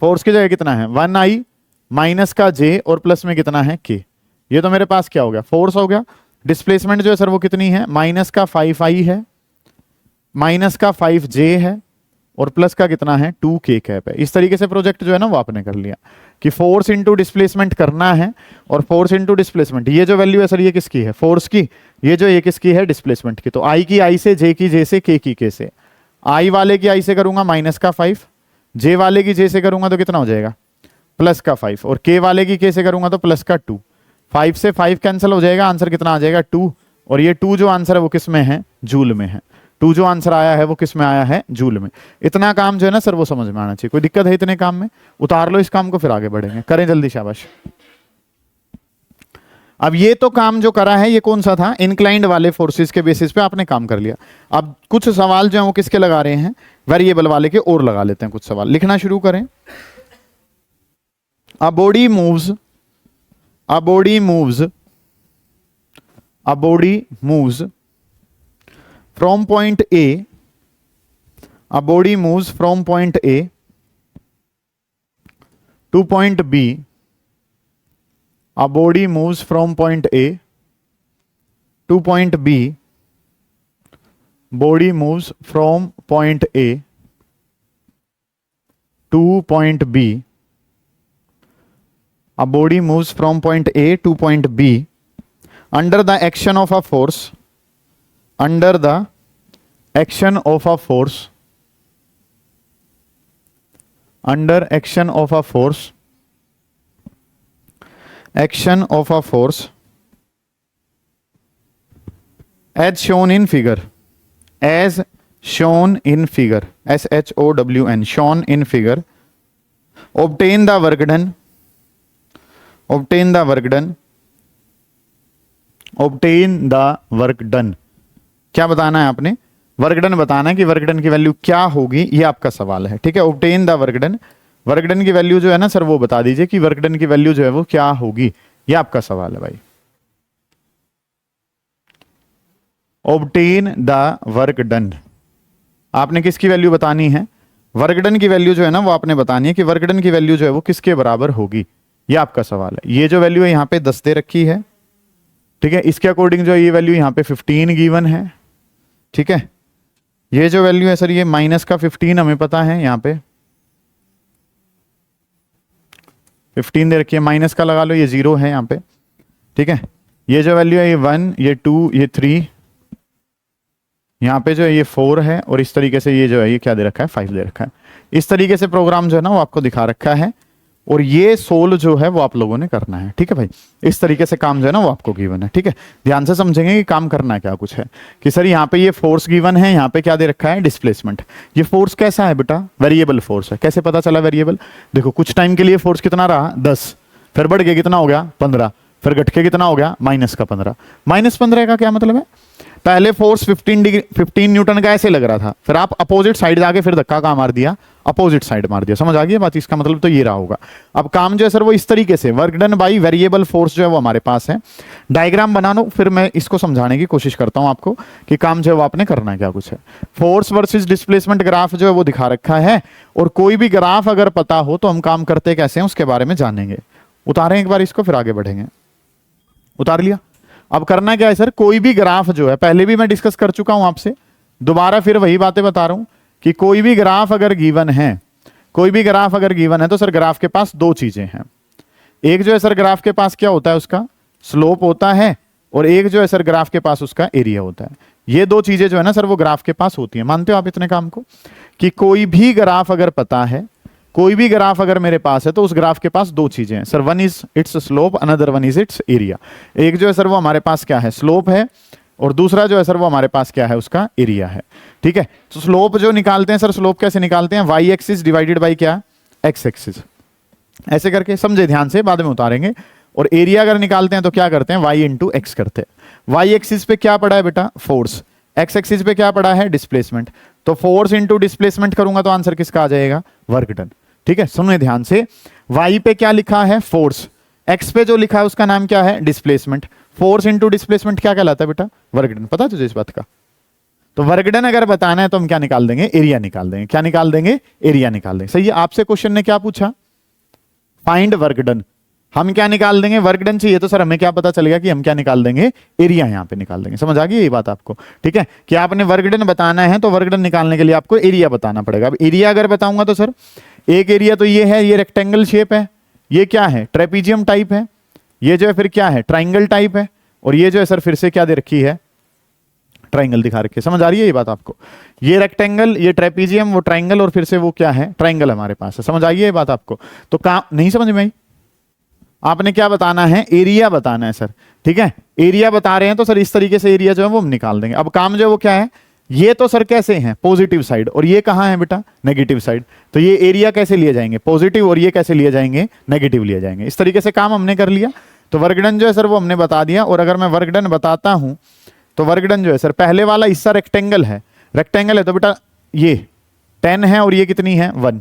फोर्स की जगह कितना है, 1i माइनस का j और प्लस में कितना है k। ये तो मेरे पास क्या हो गया, फोर्स हो गया। डिस्प्लेसमेंट जो है सर वो कितनी है, माइनस का 5i है, माइनस का 5j है, और प्लस का कितना है, 2K कैप है। इस तरीके से प्रोजेक्ट जो है ना वो आपने कर लिया कि फोर्स इंटू डिस्प्लेसमेंट करना है, और फोर्स इंटू डिस्प्लेसमेंट, ये जो वैल्यू है सर ये किसकी है, फोर्स की, ये जो ये किसकी है, डिस्प्लेसमेंट की। तो I की I से, J की J से, K की K से। I वाले की I से करूंगा माइनस का 5, J वाले की J से करूंगा तो कितना हो जाएगा, प्लस का 5, और K वाले की K से करूंगा तो प्लस का 2। 5 से 5 कैंसिल हो जाएगा, आंसर कितना आ जाएगा, 2। और ये 2 जो आंसर है वो किस में है, जूल में है। 2 जो आंसर आया है वो किस में आया है, जूल में। इतना काम जो है ना सर वो समझ में आना चाहिए। कोई दिक्कत है इतने काम में, उतार लो इस काम को, फिर आगे बढ़ेंगे। करें जल्दी, शाबाश। अब ये तो काम जो करा है ये कौन सा था, इंक्लाइंड वाले फोर्सेस के बेसिस पे आपने काम कर लिया। अब कुछ सवाल जो है वो किसके लगा रहे हैं, वेरिएबल वाले के, और लगा लेते हैं कुछ सवाल। लिखना शुरू करें। A body moves, a body moves, a body moves from point A, a body moves from point A to point B, a body moves from point A to point B, body moves from point A to point B, A body moves from point A to point B under the action of a force, under the action of a force, under action of a force, action of a force as shown in figure, as shown in figure, SHOWN, shown in figure, obtain the work done, obtain the work done, obtain the work done। क्या बताना है आपने? Work done बताना है कि work done की value क्या होगी, ये आपका सवाल है। ठीक है, obtain the work done, work done की वैल्यू जो है ना सर वो बता दीजिए कि वर्क डन की वैल्यू जो है वो क्या होगी, ये आपका सवाल है भाई। obtain the work done, आपने किसकी वैल्यू बतानी है? वर्क डन की वैल्यू जो है ना वो आपने बतानी है कि वर्क डन की वैल्यू जो है वो किसके बराबर होगी, ये आपका सवाल है। ये जो वैल्यू है यहाँ पे 10 दे रखी है, ठीक है, इसके अकॉर्डिंग जो ये वैल्यू यहाँ पे 15 गिवन है। ठीक है, ये जो वैल्यू है सर ये माइनस का 15 हमें पता है, यहाँ पे 15 दे रखी है, माइनस का लगा लो, ये 0 है यहाँ पे। ठीक है, ये जो वैल्यू है ये 1, ये 2, ये 3, यहाँ पे जो है ये 4 है, और इस तरीके से ये जो है ये क्या दे रखा है, 5 दे रखा है। इस तरीके से प्रोग्राम जो है ना वो आपको दिखा रखा है, और ये सोल्व जो है वो आप लोगों ने करना है। ठीक है भाई, इस तरीके से काम जो है ना वो आपको गिवन है। ठीक है, ध्यान से समझेंगे कि काम करना क्या कुछ है कि सर यहाँ पे ये फोर्स गिवन है, यहाँ पे क्या दे रखा है, डिस्प्लेसमेंट। ये फोर्स कैसा है बेटा? वेरिएबल फोर्स है। कैसे पता चला वेरिएबल? देखो कुछ टाइम के लिए फोर्स कितना रहा, 10, फिर बढ़ के कितना हो गया, 15, फिर घट के कितना हो गया, माइनस का 15। माइनस 15 का क्या मतलब है? पहले फोर्स 15 न्यूटन का ऐसे लग रहा था, फिर आप अपोजिट साइड जाके फिर धक्का कहाँ मार दिया, अपोजिट साइड मार दिया। समझ आ गई बात? इसका मतलब तो ये रहा होगा। अब काम जो है सर वो इस तरीके से work done by variable force जो है वो हमारे पास है। डायग्राम बना लो, फिर मैं इसको समझाने की कोशिश करता हूं आपको कि काम जो है वो आपने करना क्या कुछ है। फोर्स वर्सेस डिस्प्लेसमेंट ग्राफ जो है वो दिखा रखा है, और कोई भी ग्राफ अगर पता हो तो हम काम करते कैसे हैं उसके बारे में जानेंगे। उतारें एक बार इसको, फिर आगे बढ़ेंगे। उतार लिया। अब करना क्या है सर, कोई भी ग्राफ जो है, पहले भी मैं डिस्कस कर चुका हूं आपसे, दोबारा फिर वही बातें बता रहा हूं कि कोई भी ग्राफ अगर गिवन है, कोई भी ग्राफ अगर गिवन है तो सर ग्राफ के पास दो चीजें हैं। एक जो है सर ग्राफ के पास क्या होता है, उसका स्लोप होता है, और एक जो है सर ग्राफ के पास उसका एरिया होता है। ये दो चीजें जो है ना सर वो ग्राफ के पास होती है। मानते हो आप इतने काम को कि कोई भी ग्राफ अगर पता है, कोई भी ग्राफ अगर मेरे पास है तो उस ग्राफ के पास दो चीजें हैं sir, one is it's slope, another one is it's area. एक जो है सर वो हमारे पास क्या है, स्लोप है, और दूसरा जो है सर वो हमारे पास क्या है, उसका एरिया है। ठीक है, तो स्लोप जो निकालते हैं सर, स्लोप कैसे निकालते हैं, वाई एक्सिस डिवाइडेड बाई क्या, एक्स एक्सिस, ऐसे करके, समझे ध्यान से, बाद में उतारेंगे। और एरिया अगर निकालते हैं तो क्या करते हैं, वाई इंटू एक्स करते हैं। वाई एक्सिस पे क्या पड़ा है बेटा, फोर्स, एक्स एक्सिस पे क्या पड़ा है, डिस्प्लेसमेंट। तो फोर्स इंटू डिस्प्लेसमेंट करूंगा तो आंसर किसका आ जाएगा, वर्क डन। ठीक है, सुनिए ध्यान से, वाई पे क्या लिखा है, फोर्स, एक्स पे जो लिखा है उसका नाम क्या है, डिस्प्लेसमेंट। फोर्स इंटू डिस्प्लेसमेंट क्या कहलाता है बेटा, वर्क डन। पता तुझे इस बात का? तो वर्क डन अगर बताना है तो हम क्या निकाल देंगे, एरिया निकाल देंगे। क्या निकाल देंगे, एरिया निकाल देंगे। सही है, आपसे क्वेश्चन ने क्या पूछा, फाइंड वर्क डन, हम क्या निकाल देंगे, वर्क डन चाहिए, तो सर हमें क्या पता चलेगा कि हम क्या निकाल देंगे, एरिया यहां पे निकाल देंगे। समझ आ गई ये बात आपको? ठीक है, कि आपने वर्क डन बताना है तो वर्क डन निकालने के लिए आपको एरिया बताना पड़ेगा। अब एरिया अगर बताऊंगा तो सर एक एरिया तो ये है, ये रेक्टेंगल शेप है, ये क्या है, ट्रेपीजियम टाइप है, ये जो है फिर क्या है, ट्राइंगल टाइप है, और ये जो है सर फिर से क्या दे रखी है, ट्राइंगल दिखा रखी है। समझ आ रही है ये बात आपको? ये रेक्टेंगल, ये ट्रेपीजियम, वो ट्राइंगल, और फिर से वो क्या है, ट्राइंगल हमारे पास है। समझ आई है ये बात आपको? तो काम नहीं समझ में आई? आपने क्या बताना है, एरिया बताना है सर। ठीक है, एरिया बता रहे हैं तो सर इस तरीके से एरिया जो है वो हम निकाल देंगे। अब काम जो है वो क्या है, ये तो सर कैसे हैं, पॉजिटिव साइड, और ये कहां है बेटा, नेगेटिव साइड। तो ये एरिया कैसे लिए जाएंगे, पॉजिटिव, और ये कैसे लिए जाएंगे, नेगेटिव लिए जाएंगे। इस तरीके से काम हमने कर लिया। तो वर्क डन जो है सर वो हमने बता दिया। और अगर मैं वर्क डन बताता हूं तो वर्क डन जो है सर, पहले वाला हिस्सा रेक्टेंगल है, रेक्टेंगल है तो बेटा ये 10 है, और ये कितनी है, 1।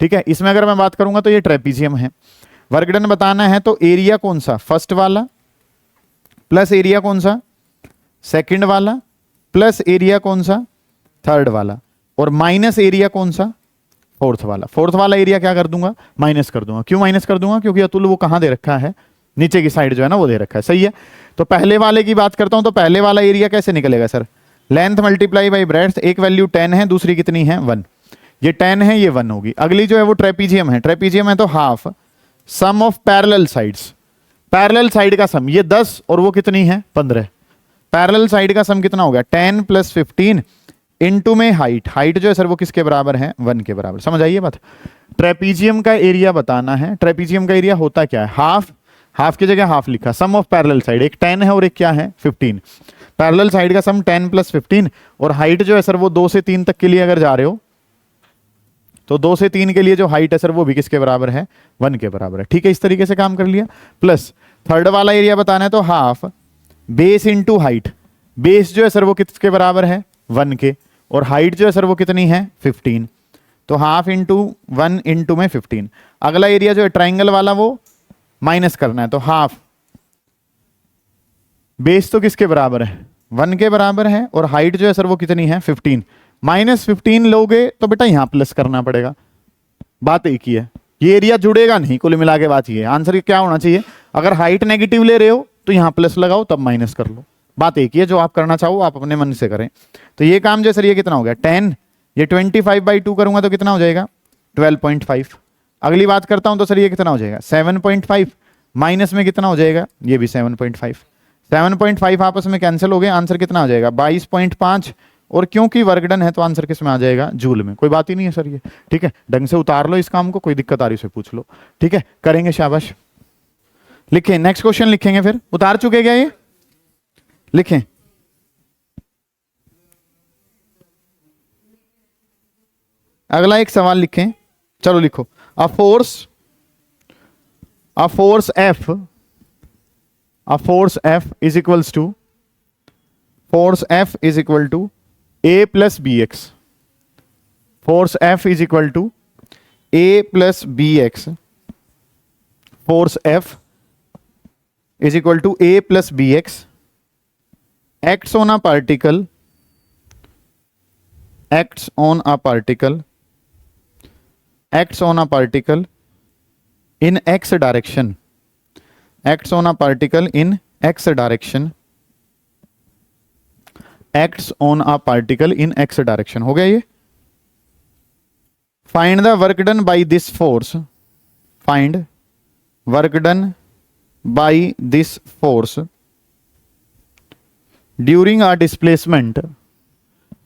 ठीक है, इसमें अगर मैं बात करूंगा तो ये ट्रेपीजियम है। वर्क डन बताना है तो एरिया कौन सा, फर्स्ट वाला, प्लस एरिया कौन सा, सेकंड वाला, प्लस एरिया कौन सा, थर्ड वाला, और माइनस एरिया कौन सा, फोर्थ वाला। फोर्थ वाला एरिया क्या कर दूंगा, माइनस कर दूंगा। क्यों माइनस कर दूंगा, क्योंकि अतुल वो कहां दे रखा है, नीचे की साइड जो है ना वो दे रखा है। सही है, तो पहले वाले की बात करता हूं तो पहले वाला एरिया कैसे निकलेगा sir, length multiply by breadth. एक वैल्यू 10 है, दूसरी कितनी है, 1। ये 10 है, ये 1 होगी। अगली जो है वो ट्रेपीजियम है, ट्रेपीजियम है तो half, sum of parallel sides, parallel side का सम, ये 10 और वो कितनी है 15, पैरेलल साइड का सम कितना हो गया 10 + 15 इनटू में हाइट, हाइट जो है सर वो किसके बराबर है 1 के बराबर। समझ आइए बात। ट्रेपीजियम का एरिया बताना है, ट्रेपीजियम का एरिया होता क्या है, हाफ, हाफ की जगह हाफ लिखा, सम ऑफ पैरेलल साइड, एक 10 है और एक क्या है 15, पैरेलल साइड का सम 10 + 15 और हाइट जो है सर वो 2 से 3 तक के लिए अगर जा रहे हो तो 2 से 3 के लिए जो हाइट है सर वो भी किसके बराबर है 1 के बराबर है। ठीक है, इस तरीके से काम कर लिया। प्लस थर्ड वाला एरिया बताना है तो half base into height, base जो है सर वो किसके बराबर है 1 के और हाइट जो है सर वो कितनी है 15, तो हाफ इंटू 1 इंटू में 15। अगला एरिया जो है ट्राइंगल वाला वो माइनस करना है, तो हाफ बेस तो किसके बराबर है 1 के बराबर है और हाइट जो है सर वो कितनी है 15, -15 लोगे तो बेटा यहां प्लस करना पड़ेगा। बात एक ही है, ये एरिया जुड़ेगा नहीं, कुल मिला के बात ये है। आंसर क्या होना चाहिए, अगर हाइट नेगेटिव ले रहे हो तो यहां प्लस लगाओ तब माइनस कर लो। बात एक ही है, जो आप करना चाहो आप अपने मन से करें। तो ये काम जो सर ये कितना हो गया 10, ये 25/2 करूंगा तो कितना हो जाएगा 12.5। अगली बात करता हूं तो सर ये कितना हो जाएगा 7.5, माइनस में कितना हो जाएगा ये भी 7.5, 7.5 आपस में कैंसिल हो गए, आंसर कितना हो जाएगा 22.5 और क्योंकि वर्कडन है तो आंसर किस में आ जाएगा जूल में। कोई बात ही नहीं है सर ये। ठीक है, ढंग से उतार लो इस काम को, कोई दिक्कत आ रही है पूछ लो। ठीक है, करेंगे, शाबाश। लिखें, नेक्स्ट क्वेश्चन लिखेंगे, फिर उतार चुके क्या ये, लिखें। अगला एक सवाल लिखें, चलो लिखो। A force F is equals to A plus BX, force F is equal to A plus BX, force F is equal to A plus BX acts on a particle in x direction, acts on a particle in x direction, acts on a particle in x direction। हो गया ये। find the work done by this force, find work done by this force during a displacement,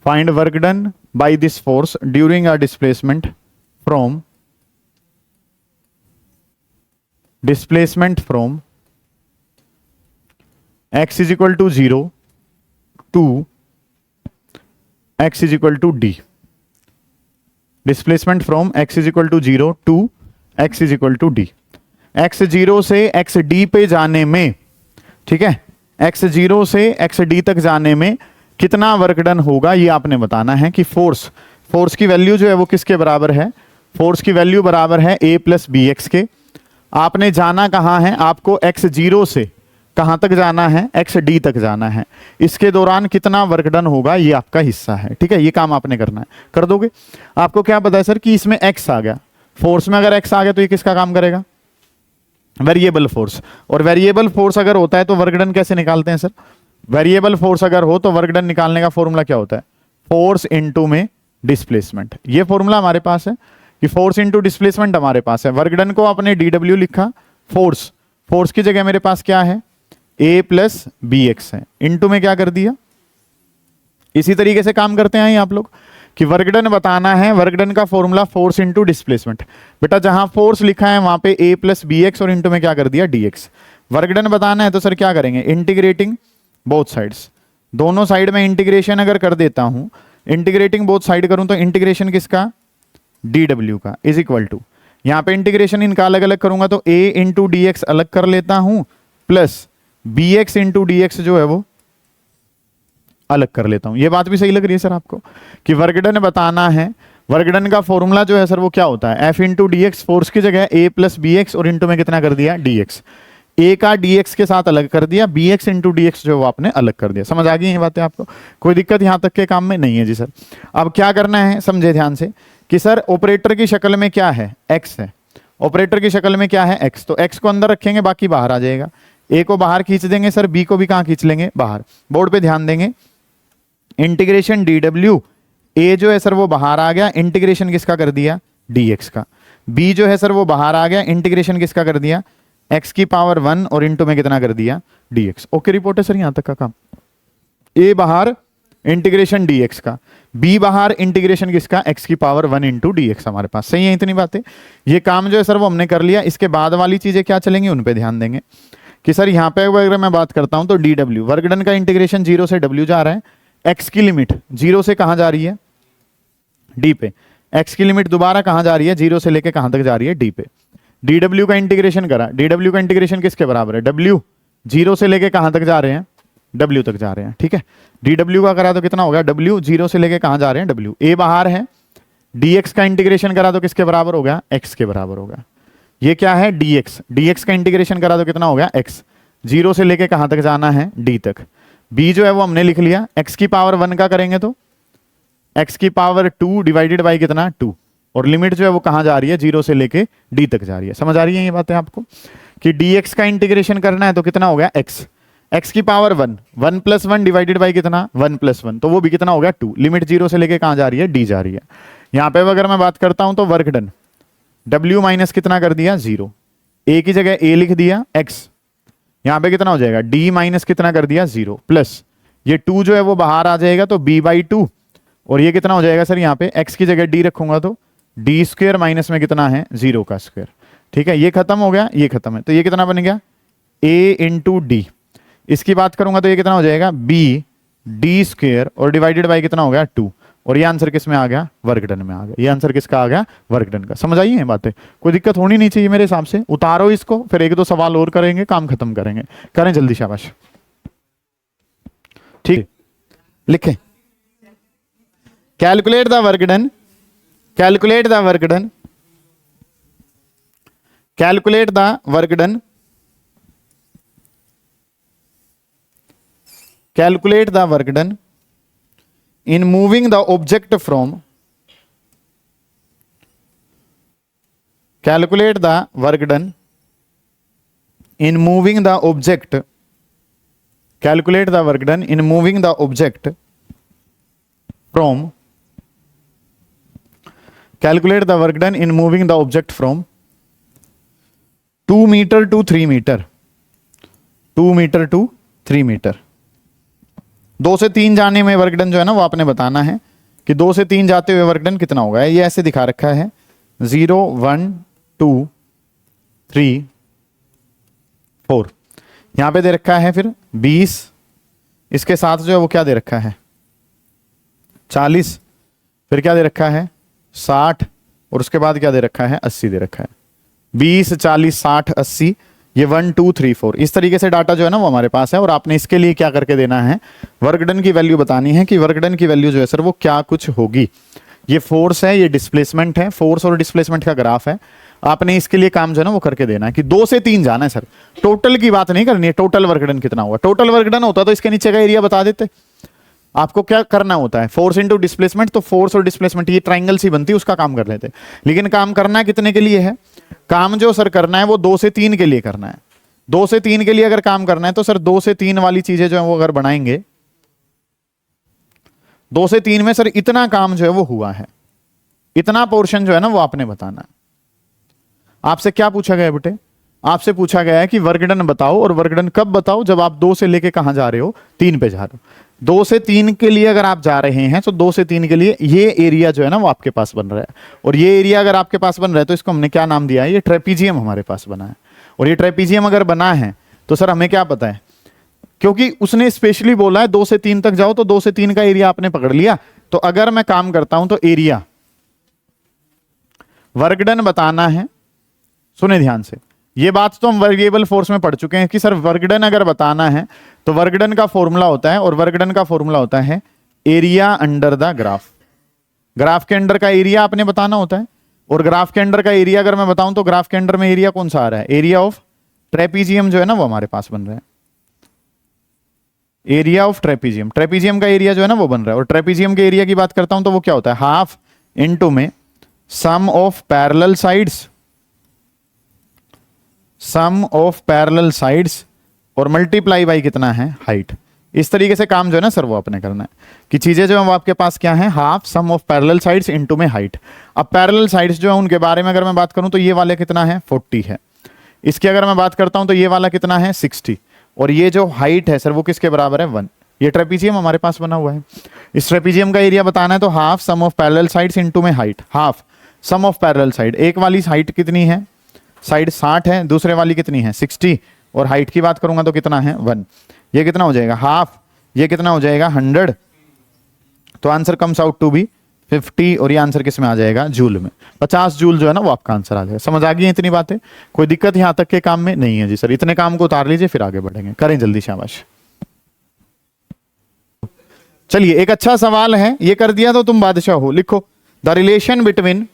find work done by this force during a displacement from x is equal to 0 to x is equal to d, displacement from x is equal to 0 to x is equal to d। x 0 से x d पे जाने में, ठीक है, x 0 से x d तक जाने में कितना वर्क डन होगा ये आपने बताना है। कि फोर्स की वैल्यू जो है वो किसके बराबर है, फोर्स की वैल्यू बराबर है a प्लस बी एक्स के। आपने जाना कहाँ है, आपको x 0 से कहां तक जाना है, x d तक जाना है। इसके दौरान कितना वर्क डन होगा ये आपका हिस्सा है। ठीक है, ये काम आपने करना है, कर दोगे। आपको क्या पता है सर कि इसमें x आ गया, फोर्स में अगर x आ गया तो ये किसका काम करेगा, वेरिएबल फोर्स। और वेरिएबल फोर्स अगर होता है तो वर्क डन कैसे निकालते हैं सर, वेरिएबल फोर्स अगर हो तो वर्क डन निकालने का फॉर्मूला क्या होता है, फोर्स इनटू में डिस्प्लेसमेंट। ये फॉर्मूला हमारे पास है कि फोर्स इनटू डिस्प्लेसमेंट हमारे पास है। वर्क डन को आपने dw लिखा, फोर्स की जगह मेरे पास क्या है a प्लस बी एक्स है, इनटू में क्या कर दिया। इसी तरीके से काम करते हैं आप लोग कि वर्क डन बताना है, वर्क डन का फॉर्मूला फोर्स इनटू डिस्प्लेसमेंट। बेटा जहां फोर्स लिखा है वहां पे a प्लस बी एक्स और इनटू में क्या कर दिया dx। वर्क डन बताना है तो सर क्या करेंगे, इंटीग्रेटिंग बोथ साइड्स, दोनों साइड में इंटीग्रेशन अगर कर देता हूं, इंटीग्रेटिंग बोथ साइड करूं तो इंटीग्रेशन किसका dw का इज इक्वल टू, यहां पे इंटीग्रेशन इनका अलग अलग करूंगा तो a इंटू डी एक्स अलग कर लेता हूं plus B X into D X जो है वो अलग कर लेता हूं। ये बात भी सही लग रही है सर आपको कि वर्क डन बताना है। वर्क डन का फॉर्मूला जो है सर वो क्या होता है, f into D x, force की जगह a प्लस बी एक्स और इंटू में कितना कर दिया dx, a का dx के साथ अलग कर दिया, bx इंटू dx जो वो आपने अलग कर दिया। समझ आ गई ये बातें आपको, कोई दिक्कत यहां तक के काम में नहीं है जी सर। अब क्या करना है समझे ध्यान से कि सर ऑपरेटर की शक्ल में क्या है x है, ऑपरेटर की शक्ल में क्या है x, तो x को अंदर रखेंगे बाकी बाहर आ जाएगा, a को बाहर खींच देंगे सर, b को भी कहां खींच लेंगे बाहर। बोर्ड पे ध्यान देंगे, इंटीग्रेशन dw, a जो है सर वो बाहर आ गया, इंटीग्रेशन किसका कर दिया dx का। बी जो है सर वो बाहर आ गया, इंटीग्रेशन किसका कर दिया, x की पावर 1 और इंटू में कितना कर दिया dx। ओके रिपोर्ट है सर यहां तक का काम। ए बाहर इंटीग्रेशन dx का, बी बाहर इंटीग्रेशन किसका, x की पावर 1 इंटू dx हमारे पास। सही है इतनी बातें, ये काम जो है सर वो हमने कर लिया। इसके बाद वाली चीजें क्या चलेंगी उन पे ध्यान देंगे कि सर यहाँ पे अगर मैं बात करता हूं तो dw वर्क डन का इंटीग्रेशन 0 से w जा रहा है, x की लिमिट 0 से कहां जा रही है d पे, x की लिमिट दोबारा कहां जा रही है 0 से लेके कहां तक जा रही है d पे। dw का इंटीग्रेशन करा, dw का इंटीग्रेशन किसके बराबर है, w 0 से लेके कहां तक जा रहे हैं w तक जा रहे हैं, ठीक है। dw का करा तो कितना होगा, w 0 से लेके कहां जा रहे हैं w, a बाहर है, dx का इंटीग्रेशन करा तो किसके बराबर हो गया, x के बराबर होगा। ये क्या है dx, dx का इंटीग्रेशन करा तो कितना हो गया x, 0 से लेके कहां तक जाना है d तक। b जो है वो हमने लिख लिया, x की पावर 1 का करेंगे तो x की पावर 2 डिवाइडेड बाई कितना 2, और लिमिट जो है वो कहां जा रही है 0 से लेके d तक जा रही है। समझ आ रही है ये बातें आपको कि dx का इंटीग्रेशन करना है तो कितना हो गया x की पावर 1, 1 प्लस 1 डिवाइडेड बाई कितना 1 प्लस 1, तो वो भी कितना हो गया 2, लिमिट 0 से लेके कहां जा रही है d जा रही है। यहां पे अगर मैं बात करता हूं तो वर्क डन w माइनस कितना कर दिया 0, a की जगह a लिख दिया x, यहां पे कितना हो जाएगा d माइनस कितना कर दिया 0, प्लस ये 2 जो है वो बाहर आ जाएगा तो b बाई 2, और ये कितना हो जाएगा सर यहाँ पे x की जगह d रखूंगा तो d स्क्वायर माइनस में कितना है 0 का स्क्वायर, ठीक है। ये खत्म हो गया, ये खत्म है, तो ये कितना बन गया a इंटू डी। इसकी बात करूंगा तो ये कितना हो जाएगा b d स्क्वायर और डिवाइडेड बाई कितना हो गया 2, और ये आंसर किस में आ गया, वर्क डन में आ गया। ये आंसर किसका आ गया, वर्क डन का। समझ आई है बातें, कोई दिक्कत होनी नहीं चाहिए मेरे हिसाब से। उतारो इसको, फिर एक दो सवाल और करेंगे, काम खत्म करेंगे। करें जल्दी, शाबाश, ठीक। लिखें, calculate the work done, calculate the work done, calculate the work done, calculate the work done in moving the object from, calculate the work done in moving the object, calculate the work done in moving the object from, calculate the work done in moving the object from 2 meter to 3 meter, 2 meter to 3 meter। 2 से 3 जाने में work done जो है ना वो आपने बताना है कि 2 से 3 जाते हुए वर्क डन कितना होगा। ये ऐसे दिखा रखा है 0 1 2 3 4, यहां पे दे रखा है फिर 20, इसके साथ जो है वो क्या दे रखा है 40, फिर क्या दे रखा है 60, और उसके बाद क्या दे रखा है 80 दे रखा है। 20 40 60 80, ये 1 2 3 4 इस तरीके से डाटा जो है ना वो हमारे पास है। और आपने इसके लिए क्या करके देना है, वर्क डन की वैल्यू बतानी है कि वर्क डन की वैल्यू जो है सर वो क्या कुछ होगी। ये फोर्स है, ये डिस्प्लेसमेंट है, फोर्स और डिस्प्लेसमेंट का ग्राफ है। आपने इसके लिए काम जो है ना वो करके देना है कि 2 से 3 जाना है सर, टोटल की बात नहीं करनी है। टोटल वर्क डन कितना होगा, टोटल वर्क डन होता तो इसके नीचे का एरिया बता देते। आपको क्या करना होता है, फोर्स इंटू डिस्प्लेसमेंट, तो फोर्स और डिस्प्लेसमेंट ये ट्राइंगल सी बनती है, उसका काम कर लेते। लेकिन काम करना कितने के लिए है, काम जो सर करना है वो 2 से 3 के लिए करना है। 2 से 3 के लिए अगर काम करना है तो सर 2 से 3 वाली चीजें जो है वो अगर बनाएंगे, 2 से 3 में सर इतना काम जो है वो हुआ है, इतना पोर्शन जो है ना वो आपने बताना है। आपसे क्या पूछा गया बेटे, आपसे पूछा गया है कि वर्क डन बताओ, और वर्क डन कब बताओ, जब आप 2 से लेके कहां जा रहे हो 3 पे जा रहे हो। 2 से 3 के लिए अगर आप जा रहे हैं तो 2 से 3 के लिए ये एरिया जो है ना वो आपके पास बन रहा है, और ये एरिया अगर आपके पास बन रहा है तो इसको हमने क्या नाम दिया है, ये ट्रेपीजियम हमारे पास बना है। और ये ट्रेपीजियम अगर बना है तो सर हमें क्या पता है, क्योंकि उसने स्पेशली बोला है 2 से 3 तक जाओ, तो 2 से 3 का एरिया आपने पकड़ लिया। तो अगर मैं काम करता हूं तो एरिया वर्क डन बताना है। सुने ध्यान से, ये बात तो हम वेरिएबल फोर्स में पढ़ चुके हैं कि सर वर्क डन अगर बताना है तो वर्क डन का फॉर्मूला होता है, और वर्क डन का फॉर्मूला होता है area under the graph. Graph के अंडर का एरिया आपने बताना होता है, और ग्राफ के अंडर का एरिया अगर मैं बताऊं तो ग्राफ के अंडर में एरिया कौन सा आ रहा है, एरिया ऑफ ट्रेपीजियम जो है ना वो हमारे पास बन रहा है। एरिया ऑफ ट्रेपीजियम, ट्रेपीजियम का एरिया जो है ना वो बन रहा है। और ट्रेपीजियम के एरिया की बात करता हूं तो वो क्या होता है, हाफ इनटू में sum of parallel sides, sum of parallel sides, और मल्टीप्लाई बाई कितना है हाइट। इस तरीके से काम जो है ना सर वो आपने करना है कि चीजें जो है वो आपके पास क्या है, half sum of parallel sides into में हाइट। अब पैरेलल साइड्स जो है उनके बारे में अगर मैं बात करूं तो ये वाले कितना है 40 है, इसकी अगर मैं बात करता हूं तो ये वाला कितना है 60, और ये जो हाइट है सर वो किसके बराबर है 1। ये ट्रेपीजियम हमारे पास बना हुआ है, इस ट्रेपीजियम का एरिया बताना है तो half sum of parallel sides into में height, half sum of parallel side, एक वाली हाइट कितनी है साइड 60 है, दूसरे वाली कितनी है 60, और हाइट की बात करूंगा तो कितना है 1। ये कितना हो जाएगा हाफ, ये कितना हो जाएगा 100, तो answer comes out to be 50, और ये आंसर किस में आ जाएगा जूल में, 50 जूल जो है ना वो आपका आंसर आ जाएगा। समझ आ गई इतनी बातें, कोई दिक्कत यहां तक के काम में नहीं है जी सर। इतने काम को उतार लीजिए फिर आगे बढ़ेंगे, करें जल्दी शाबाश। चलिए एक अच्छा सवाल है, ये कर दिया तो तुम बादशाह हो। लिखो द रिलेशन बिटवीन,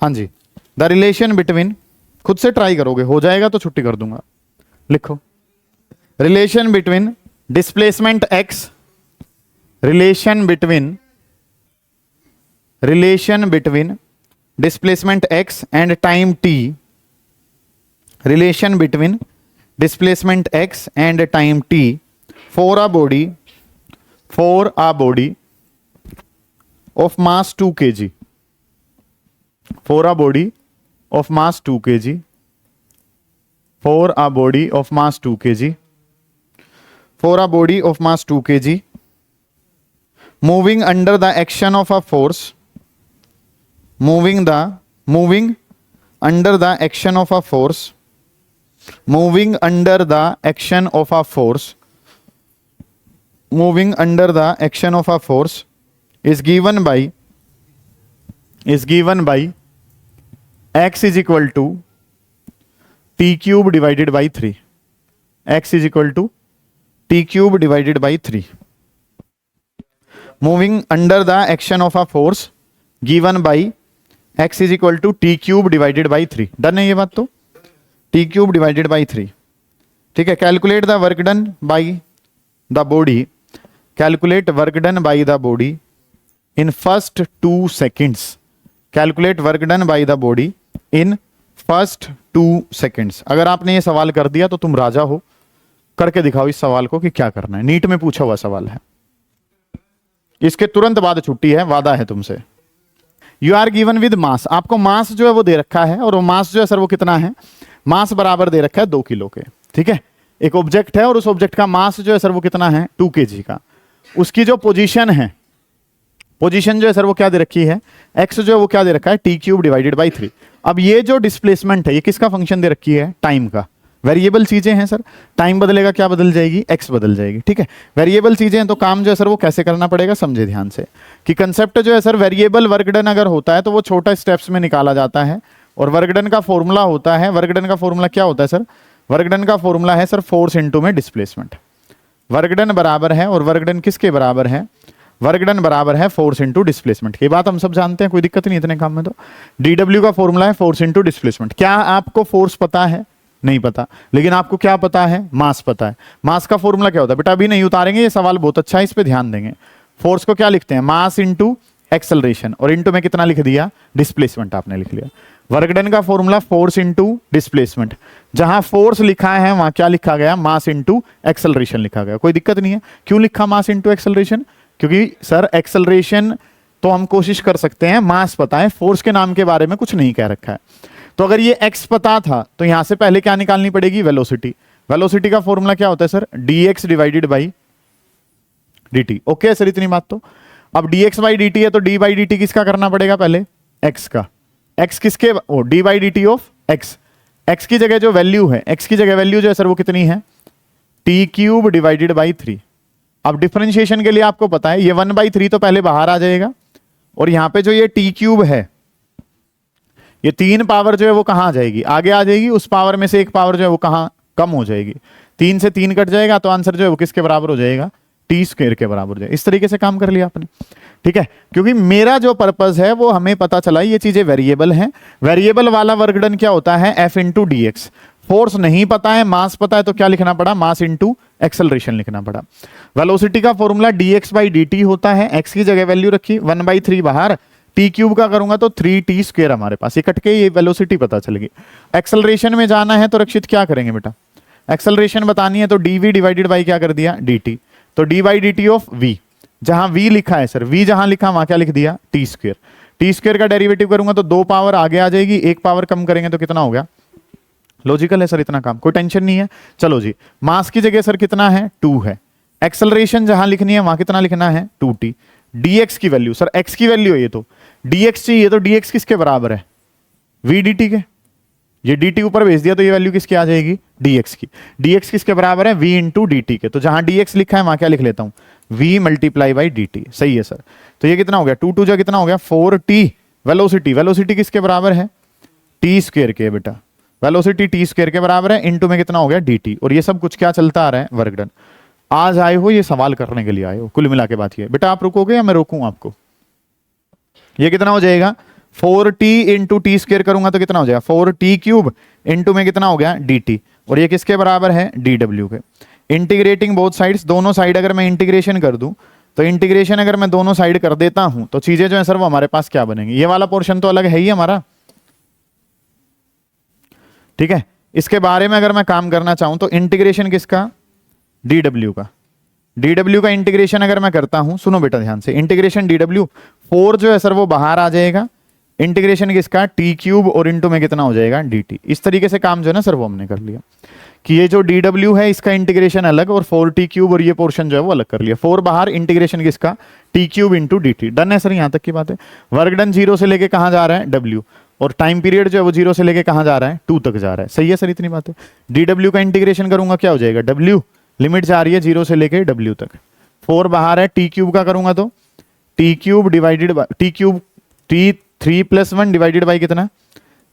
हाँ जी द रिलेशन बिटवीन, खुद से ट्राई करोगे हो जाएगा तो छुट्टी कर दूंगा। लिखो relation between displacement x, relation between displacement x and time T, relation between displacement x and time T for a body of mass 2 kg, for a body of mass 2 kg, for a body of mass 2 kg, for a body of mass 2 kg, moving under the action of a force, moving under the action of a force, moving under the action of a force, moving under the action of a force is given by x is equal to t cube divided by 3, x is equal to t cube divided by 3, moving under the action of a force given by x is equal to t cube divided by 3। Done है ये बात, तो t cube divided by 3, ठीक है। Calculate the work done by the body, calculate work done by the body in first 2 seconds, calculate work done by the body in first 2 seconds। अगर आपने ये सवाल कर दिया तो तुम राजा हो, करके दिखाओ इस सवाल को कि क्या करना है। नीट में पूछा हुआ सवाल है, इसके तुरंत बाद छुट्टी है, वादा है तुमसे। You are given with mass, आपको मास जो है वो दे रखा है, और वो मास जो है सर वो कितना है, मास बराबर दे रखा है 2 किलो के, ठीक है। एक ऑब्जेक्ट है और उस ऑब्जेक्ट का मास जो है सर वो कितना है 2 kg का, उसकी जो पोजीशन है, पोजीशन जो है सर वो क्या दे रखी है, एक्स जो है वो क्या दे रखा है टी क्यूब डिवाइडेड बाई 3। अब ये जो डिस्प्लेसमेंट है ये किसका फंक्शन दे रखी है, टाइम का। वेरिएबल चीजें हैं सर, टाइम बदलेगा क्या बदल जाएगी, एक्स बदल जाएगी, ठीक है। वेरिएबल चीजें हैं तो काम जो है सर वो कैसे करना पड़ेगा, समझे ध्यान से कि कंसेप्ट जो है सर, वेरिएबल वर्क डन अगर होता है तो वो छोटा स्टेप्स में निकाला जाता है, और वर्क डन का फॉर्मूला होता है, वर्क डन का फॉर्मूला क्या होता है सर, वर्क डन का फॉर्मूला है सर फोर्स इनटू में डिस्प्लेसमेंट। वर्क डन बराबर है, और वर्क डन किसके बराबर है, वर्क डन बराबर है फोर्स इनटू डिस्प्लेसमेंट। ये बात हम सब जानते हैं, कोई दिक्कत नहीं इतने काम में। तो डीडब्ल्यू का फॉर्मूला है फोर्स इनटू डिस्प्लेसमेंट। क्या आपको फोर्स पता है, नहीं पता, लेकिन आपको क्या पता है, मास पता है। मास का फॉर्मूला क्या होता है बेटा, अभी नहीं उतारेंगे, ये सवाल बहुत अच्छा है, इस पे ध्यान देंगे। फोर्स को क्या लिखते हैं, मास इनटू एक्सेलरेशन, और इनटू में कितना लिख दिया, डिस्प्लेसमेंट आपने लिख लिया। वर्क डन का फॉर्मूला फोर्स इनटू डिस्प्लेसमेंट, जहां फोर्स लिखा है वहां क्या लिखा गया, मास इनटू एक्सेलरेशन लिखा गया। कोई दिक्कत नहीं है। क्यों लिखा मास इनटू एक्सेलरेशन, क्योंकि सर एक्सेलरेशन तो हम कोशिश कर सकते हैं, मास पता है, फोर्स के नाम के बारे में कुछ नहीं कह रखा है। तो अगर ये एक्स पता था तो यहां से पहले क्या निकालनी पड़ेगी, वेलोसिटी। वेलोसिटी का फॉर्मूला क्या होता है sir, dx divided by dt। Okay sir, इतनी बात। तो अब dx बाई dt है तो d बाई dt किसका करना पड़ेगा, पहले x का। x किसके, ओ d by dt of x। x की जगह जो वैल्यू है, x की जगह वैल्यू जो है सर वो कितनी है, t क्यूब डिवाइडेड बाई 3। अब डिफरेंशिएशन के लिए आपको पता है ये 1/3 तो पहले बाहर आ जाएगा, और यहां पे जो ये t क्यूब है, ये 3 पावर जो है वो कहां आ जाएगी, आगे आ जाएगी। उस पावर में से एक पावर जो है वो कहां कम हो जाएगी, 3 से 3 कट जाएगा, तो आंसर जो है वो किसके बराबर हो जाएगा, टी स्क्वायर के बराबर हो जाएगा। इस तरीके से काम कर लिया आपने, ठीक है। क्योंकि मेरा जो पर्पस है वो हमें पता चला ये चीजें वेरिएबल हैं। वेरिएबल वाला वर्क डन क्या होता है, F into D x. Force नहीं पता है, मास पता है, तो क्या लिखना पड़ा, मास इंटू एक्सेलरेशन लिखना पड़ा। वेलोसिटी का फॉर्मूला dx बाई dt होता है, x की जगह वैल्यू रखी 1/3 बाहर, t क्यूब का करूंगा तो 3t स्क्वायर हमारे पास, ये कट के ये वेलोसिटी पता चल गई। एक्सेलरेशन में जाना है तो रक्षित क्या करेंगे बेटा, एक्सेलरेशन बतानी है तो dv डिवाइडेड बाई क्या कर दिया dt, तो dy dt ऑफ v, जहां v लिखा है सर, v जहां लिखा वहां क्या लिख दिया टी स्क्वेयर, टी स्क्वेयर का डेरिवेटिव करूंगा तो 2 पावर आगे आ जाएगी, 1 पावर कम करेंगे तो कितना हो गया, लॉजिकल है सर इतना काम, कोई टेंशन नहीं है। चलो जी, मास की जगह सर कितना है 2 है, एक्सेलरेशन जहां लिखनी है वहां कितना लिखना है 2t, dx की वैल्यू सर x की वैल्यू है ये, तो dx चाहिए तो dx किसके बराबर है v dt के, ये dt ऊपर भेज दिया तो ये वैल्यू किसकी आ जाएगी dx की, dx किसके बराबर है v इंटू dt के, तो जहां dx लिखा है वहां क्या लिख लेता हूं v मल्टीप्लाई बाई dt, सही है सर। तो ये कितना हो गया 2 2 जा कितना हो गया 4t, वेलोसिटी, वेलोसिटी किसके बराबर है t स्क्वायर के बेटा, वेलोसिटी t स्क्वायर के बराबर है, इनटू में कितना हो गया dt, और ये सब कुछ क्या चलता आ रहा है वर्क डन। आज आए हो ये सवाल करने के लिए आए हो, कुल मिला के बात ये, बेटा आप रुकोगे या मैं रोकूं आपको, ये कितना हो जाएगा 4t इंटू टी स्क्वायर करूंगा तो कितना हो जाएगा 4t क्यूब, इंटू में कितना हो गया dt, और ये किसके बराबर है dw के। इंटीग्रेटिंग बोथ साइड्स, दोनों साइड अगर मैं इंटीग्रेशन कर दूं, तो इंटीग्रेशन अगर मैं दोनों साइड कर देता हूं तो चीजें जो है सर वो हमारे पास क्या बनेंगी, ये वाला पोर्शन तो अलग है ही हमारा, ठीक है। इसके बारे में अगर मैं काम करना चाहूं तो इंटीग्रेशन किसका dw का, dw का इंटीग्रेशन अगर मैं करता हूं, सुनो बेटा ध्यान से, इंटीग्रेशन dw 4 जो है सर वो बाहर आ जाएगा, इंटीग्रेशन किसका t क्यूब और इंटू में कितना हो जाएगा dt। इस तरीके से काम जो है ना सर वो हमने कर लिया कि ये जो dw है इसका इंटीग्रेशन अलग और 4t क्यूब और ये पोर्शन जो है वो अलग कर लिया, 4 बाहर, इंटीग्रेशन किसका t cube into dt। Done है सर, यहां तक की बात है। वर्क डन 0 से लेके कहां जा रहा है w, और टाइम पीरियड जो है वो 0 से लेके कहां जा रहा है 2 तक जा रहा है, सही है सर इतनी बात है। dw का इंटीग्रेशन करूंगा क्या हो जाएगा w, लिमिट जा रही है 0 से लेके w तक, 4 बाहर है, t क्यूब का करूंगा तो t cube divided by t cube t 3 + 1 divided by कितना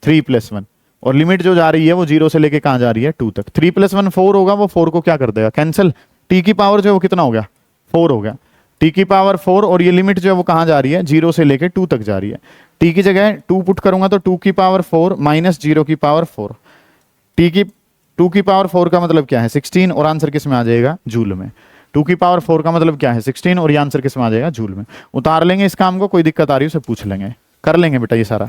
3 + 1, और लिमिट जो जा रही है वो 0 से लेके कहां जा रही है 2 तक, 3 + 1 4 होगा, वो 4 को क्या कर देगा कैंसिल, t की पावर जो है वो कितना हो गया 4 हो गया, t की पावर 4, और ये लिमिट जो है वो कहां जा रही है 0 से लेके 2 तक जा रही है, t की जगह 2 पुट करूंगा तो 2 की पावर 4 माइनस 0 की पावर 4, t की 2 की पावर 4 का मतलब क्या है 16, और आंसर किस में आ जाएगा जूल में, 2 की पावर 4 का मतलब क्या है 16, और ये आंसर किस में आ जाएगा जूल में। उतार लेंगे इस काम को, कोई दिक्कत आ रही है उसे पूछ लेंगे, कर लेंगे बेटा ये सारा।